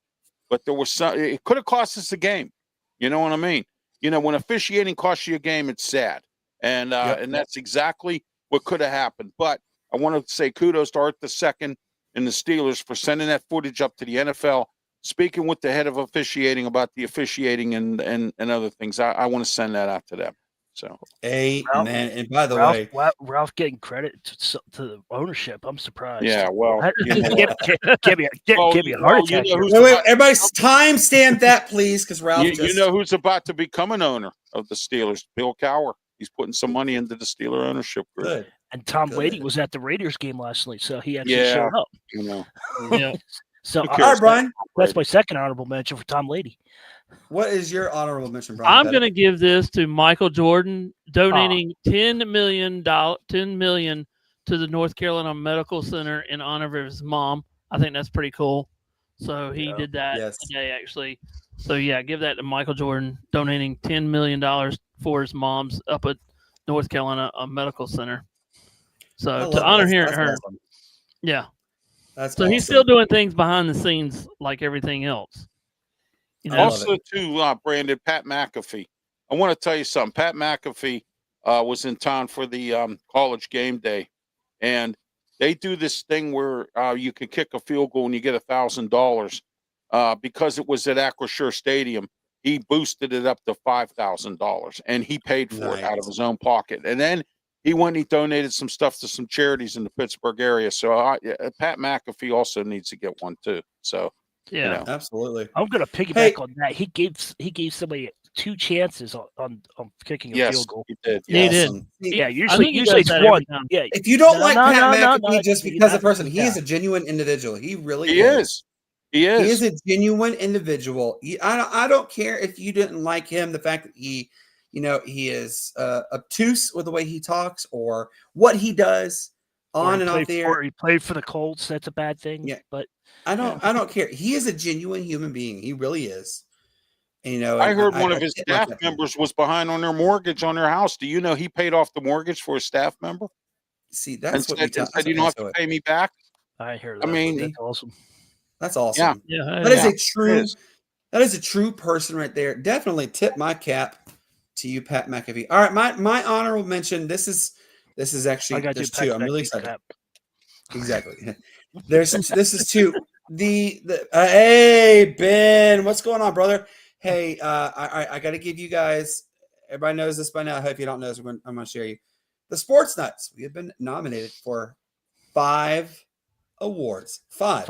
But there was it could have cost us a game. You know what I mean? When officiating costs you a game, it's sad. And that's exactly what could have happened. But I want to say kudos to Art II and the Steelers for sending that footage up to the NFL, speaking with the head of officiating about the officiating and other things. I want to send that out to them. So, amen. And by the way, Ralph getting credit to the ownership. I'm surprised. yeah, well, give me a heart attack. wait, everybody, time stamp that, please, because Ralph. You know who's about to become an owner of the Steelers? Bill Cowher. He's putting some money into the Steeler ownership group. Good. And Tom Good. Brady was at the Raiders game last night, so he actually showed up. Yeah. So All right, Brian. that's my second honorable mention for Tom Lady. What is your honorable mention, Brian? I'm going to give this to Michael Jordan donating $10 million to the North Carolina Medical Center in honor of his mom. I think that's pretty cool. So he did that today, actually. So yeah, give that to Michael Jordan donating $10 million for his mom's up at North Carolina Medical Center. So to honor her, awesome. Yeah. That's so awesome. He's still doing things behind the scenes like everything else. You know? Also, too, Brandon, Pat McAfee. I want to tell you something. Pat McAfee was in town for the college game day, and they do this thing where you can kick a field goal and you get $1,000. Because it was at Acrisure Stadium, he boosted it up to $5,000, and he paid for it out of his own pocket. And then he went and he donated some stuff to some charities in the Pittsburgh area. So Pat McAfee also needs to get one too. So yeah, absolutely. I'm going to piggyback on that. He gave somebody 2 chances on kicking a field goal. He did. He did. Yeah, usually it's one. Yeah. If you don't like Pat McAfee just because of person, he is a genuine individual. He really is. He is a genuine individual. I don't care if you didn't like him. The fact that he is obtuse with the way he talks or what he does on and off the air. He played for the Colts. That's a bad thing. Yeah, but I don't care. He is a genuine human being. He really is. And, I heard one of his staff members was behind on their mortgage on their house. Do you know he paid off the mortgage for a staff member? See, that's what said you don't have to pay me back. I hear that. I mean, that's awesome. That's awesome. Yeah, that is a true person right there. Definitely tip my cap to you, Pat McAfee. All right, my honorable mention. This is actually there's 2. I'm really excited. Exactly. This is 2. The hey Ben, what's going on, brother? Hey, I got to give you guys. Everybody knows this by now. I hope you don't know this. I'm going to share you. The Sportz Nuts. We have been nominated for 5 awards. 5.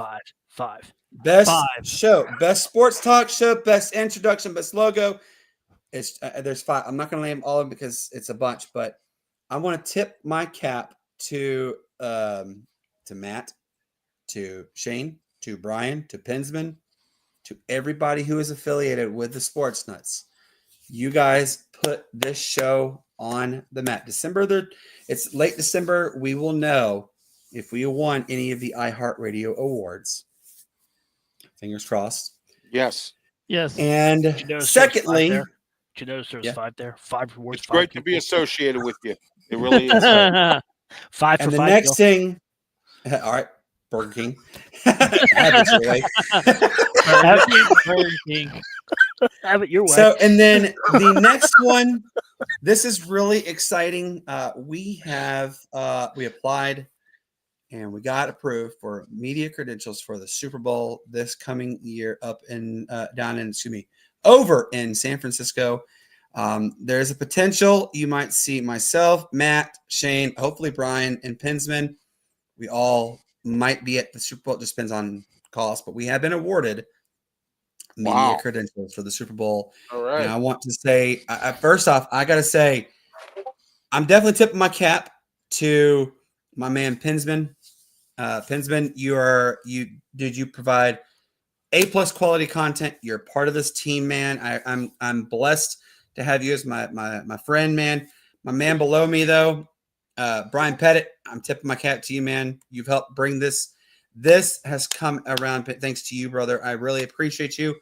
Best show, best sports talk show, best introduction, best logo. It's there's 5. I'm not going to name all of them because it's a bunch, but I want to tip my cap to Matt, to Shane, to Brian, to Pinsman, to everybody who is affiliated with the Sportz Nuts. You guys put this show on the map. It's late December. We will know if we won any of the iHeartRadio awards. Fingers crossed. Yes. And secondly, did you notice there was 5 there? 5 awards. It's great to be associated with you. It really is. 5 for and the 5. next thing, all right, Burger King. Burger King. Have it your way. So, and then the next one, this is really exciting. We applied and we got approved for media credentials for the Super Bowl this coming year over in San Francisco. There's a potential you might see myself, Matt, Shane, hopefully Brian, and Pinsman. We all might be at the Super Bowl. It just depends on cost, but we have been awarded media credentials for the Super Bowl. All right. And I want to say, first off, I got to say, I'm definitely tipping my cap to my man Pinsman. Pinsman, you provide A+ quality content. You're part of this team, man. I'm blessed to have you as my friend, man. My man below me, though, Brian Pettit, I'm tipping my cap to you, man. You've helped bring this. This has come around thanks to you, brother. I really appreciate you.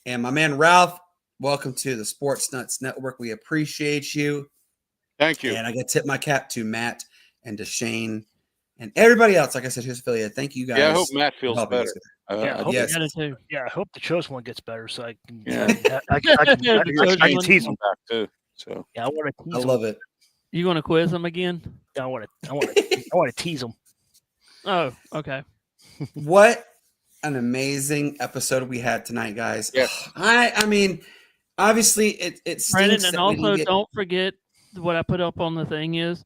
And my man Ralph, welcome to the Sportz Nuts Network. We appreciate you. Thank you. And I get to tip my cap to Matt and to Shane and everybody else, like I said, who's affiliated. Thank you guys. Yeah, I hope Matt feels better. I hope I hope the chosen one gets better, so I can. I can tease him back too. So yeah, I want to tease him. I love it. You want to quiz him again? Yeah, I want to tease him. Oh, okay. What an amazing episode we had tonight, guys. Yes. I mean, obviously it Brandon, and also don't forget what I put up on the thing is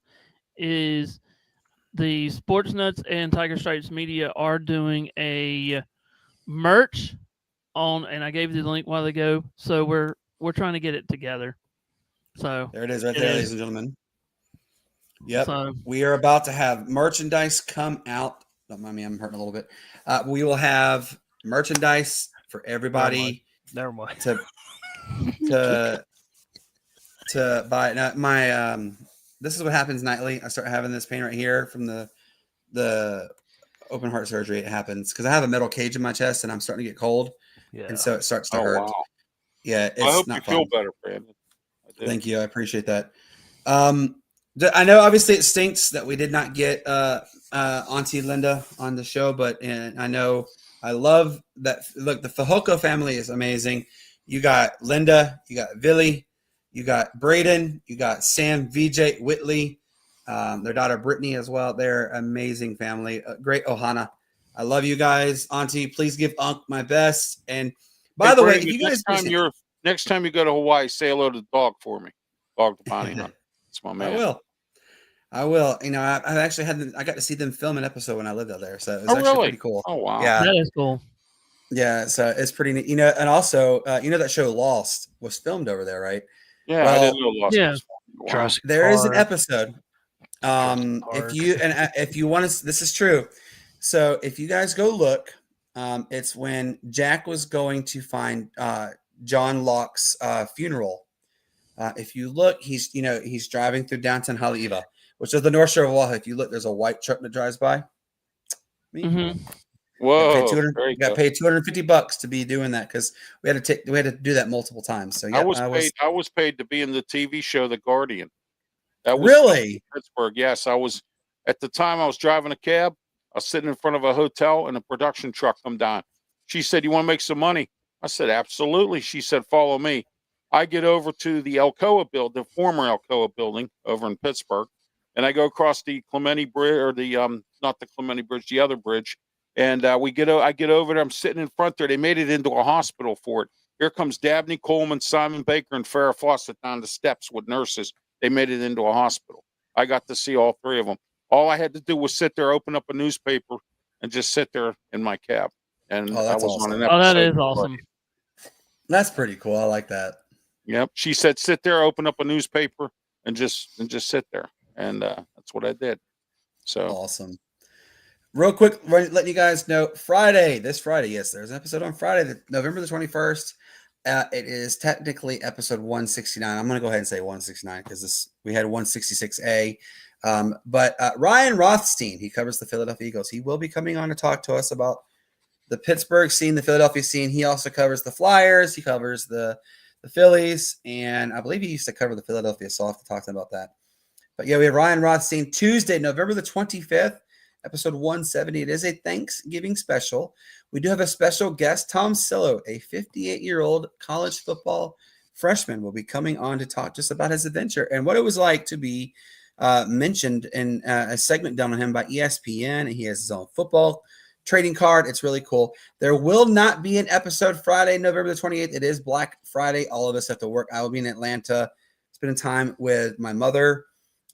the Sportz Nuts and Tiger Stripes Media are doing a merch and I gave you the link a while ago. So we're trying to get it together. So there it is right there, ladies and gentlemen. Yep. So, we are about to have merchandise come out. Don't mind me, I'm hurting a little bit. We will have merchandise for everybody Never mind. to buy my this is what happens nightly. I start having this pain right here from the open heart surgery. It happens because I have a metal cage in my chest and I'm starting to get cold, Yeah. and so it starts to Oh, hurt. wow. Yeah, it's I hope you not feel fun. better, Brandon. Thank you. I appreciate that. I know obviously it stinks that we did not get Auntie Linda on the show, and I know I love that. Look, the Fajoko family is amazing. You got Linda, you got Billy, you got Braden, you got Sam, VJ, Whitley, their daughter Brittany as well. They're amazing family. Great Ohana. I love you guys. Auntie, please give Unc my best. And by the way, if you guys next time you go to Hawaii, say hello to the dog for me. Dog the Bonnie Hunt. It's my man. I will. You know, I actually I got to see them film an episode when I lived out there, so it was really? pretty cool. Oh wow, yeah, That is cool. yeah. So it's pretty neat. You know, and also, you know that show Lost was filmed over there, right? Yeah, Well, I didn't know Lost. Yeah. Was wow. Jurassic There is an Park. episode. Park. If you want to, this is true. So if you guys go look, it's when Jack was going to find John Locke's funeral. If you look, he's driving through downtown Haleiwa, which is the North Shore of Oahu. If you look, there's a white truck that drives by. Mhm. Whoa, got paid $250 to be doing that because we had to do that multiple times. So yeah, I was paid to be in the TV show The Guardian. That was really in Pittsburgh. Yes, I was at the time. I was driving a cab. I was sitting in front of a hotel, and a production truck come down. She said, "You want to make some money?" I said, "Absolutely." She said, "Follow me." I get over to the Alcoa building, the former Alcoa building over in Pittsburgh, and I go across the Clementi Bridge, or the not the Clementi Bridge, the other bridge. And I get over there. I'm sitting in front there. They made it into a hospital for it. Here comes Dabney Coleman, Simon Baker, and Farrah Fawcett down the steps with nurses. They made it into a hospital. I got to see all three of them. All I had to do was sit there, open up a newspaper, and just sit there in my cab. And I was awesome. on an episode. Oh, that is awesome. That's pretty cool. I like that. Yep. She said, "Sit there, open up a newspaper, and just sit there." And that's what I did. So awesome. Real quick, letting you guys know, this Friday, yes, there's an episode on Friday, November the 21st. It is technically episode 169. I'm going to go ahead and say 169 because we had 166A. But Ryan Rothstein, he covers the Philadelphia Eagles. He will be coming on to talk to us about the Pittsburgh scene, the Philadelphia scene. He also covers the Flyers. He covers the Phillies. And I believe he used to cover the Philadelphia. So I'll have to talk to him about that. But yeah, we have Ryan Rothstein Tuesday, November the 25th. Episode 170. It is a Thanksgiving special. We do have a special guest, Tom Sillo, a 58-year-old college football freshman, will be coming on to talk just about his adventure and what it was like to be mentioned in a segment done on him by ESPN. He has his own football trading card. It's really cool. There will not be an episode Friday, November the 28th. It is Black Friday. All of us have to work. I will be in Atlanta spending time with my mother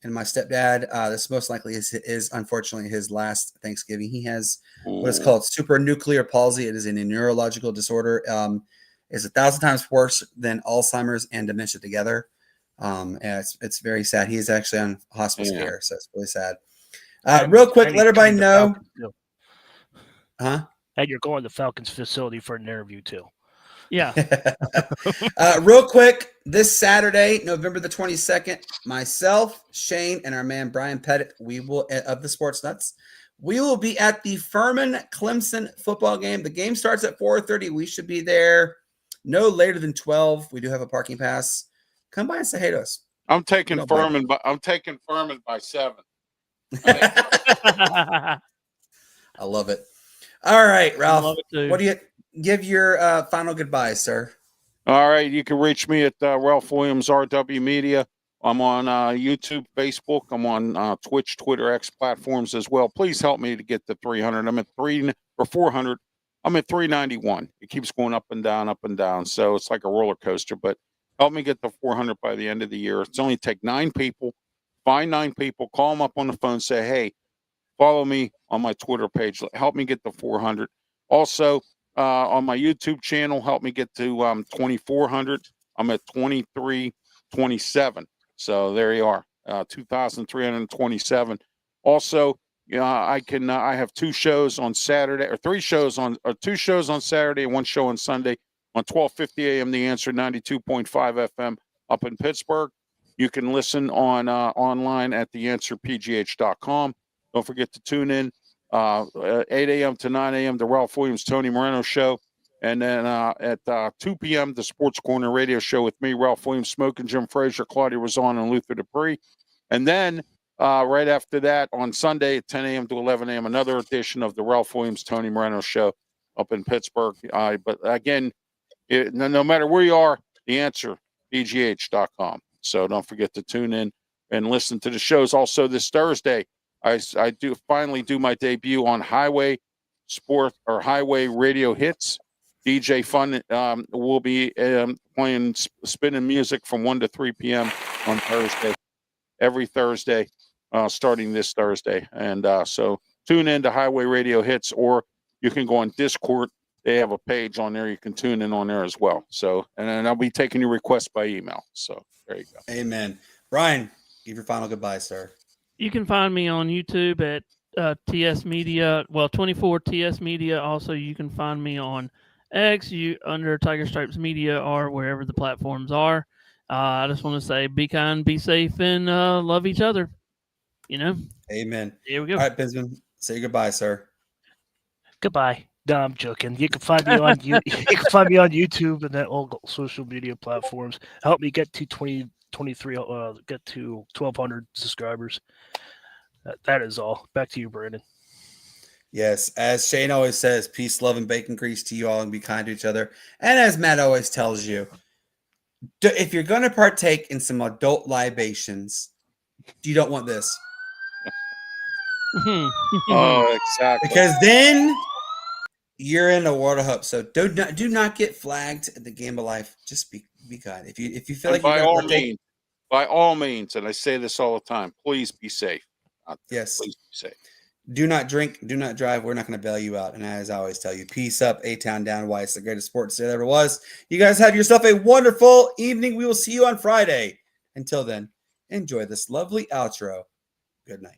and my stepdad. This most likely is unfortunately his last Thanksgiving. He has what is called supranuclear palsy. It is a neurological disorder. It's 1,000 times worse than Alzheimer's and dementia together. And it's very sad. He is actually on hospice care, so it's really sad. Real quick, let everybody know. Huh? And you're going to the Falcons facility for an interview too. Yeah. Real quick, this Saturday, November the 22nd, myself, Shane, and our man Brian Pettit, we will of the Sportz Nuts. We will be at the Furman Clemson football game. The game starts at 4:30. We should be there no later than 12. We do have a parking pass. Come by and say hey to us. I'm taking Furman, but I'm taking Furman by 7. I love it. All right, Ralph. Love it too. What do you give your final goodbyes, sir? All right, you can reach me at Ralph Williams RW Media. I'm on YouTube, Facebook. I'm on Twitch, Twitter, X platforms as well. Please help me to get to 300. I'm at 400. I'm at 391. It keeps going up and down. So it's like a roller coaster. But help me get to 400 by the end of the year. It's only take 9 people. Find 9 people. Call them up on the phone. Say, hey, follow me on my Twitter page. Help me get to 400. Also, on my YouTube channel, help me get to 2,400. I'm at 2,327. So there you are, 2,327. Also, I have 2 shows on Saturday, or 3 shows on, or 2 shows on Saturday and 1 show on Sunday. on 1250 AM, The Answer, 92.5 FM up in Pittsburgh. You can listen on online at theanswerpgh.com. Don't forget to tune in 8 a.m. to 9 a.m. the Ralph Williams, Tony Moreno show. And then at 2 p.m., the Sports Corner radio show with me, Ralph Williams, Smoking Jim Frazier, Claudia Razan, and Luther Dupree. And then right after that, on Sunday at 10 a.m. to 11 a.m., another edition of the Ralph Williams, Tony Moreno show up in Pittsburgh. But again, no matter where you are, the answer, pgh.com. So don't forget to tune in and listen to the shows. Also this Thursday, I do finally do my debut on Highway Sport or Highway Radio Hits. DJ Fun will be playing spinning music from 1 to 3 p.m. on Thursday, every Thursday, starting this Thursday. And so tune in to Highway Radio Hits, or you can go on Discord. They have a page on there. You can tune in on there as well. So, and then I'll be taking your requests by email. So there you go. Amen. Brian, give your final goodbye, sir. You can find me on YouTube at TS Media, 24 TS Media. Also, you can find me on X, under Tiger Stripes Media, or wherever the platforms are. I just want to say, be kind, be safe, and love each other. Amen. Here we go. All right, Bisman, say goodbye, sir. Goodbye. No, I'm joking. You can find me on YouTube and then all social media platforms. Help me get to 2023. Get to 1,200 subscribers. That is all. Back to you, Brandon. Yes, as Shane always says, peace, love, and bacon grease to you all, and be kind to each other. And as Matt always tells you, if you're going to partake in some adult libations, you don't want this. Oh, exactly. Because then you're in a world of hope. So do not get flagged at the game of life. Just be kind. If you feel like by all means, and I say this all the time, please be safe. Yes. Please be safe. Do not drink. Do not drive. We're not going to bail you out. And as I always tell you, peace up, A-Town down. Why it's the greatest sports there ever was. You guys have yourself a wonderful evening. We will see you on Friday. Until then, enjoy this lovely outro. Good night.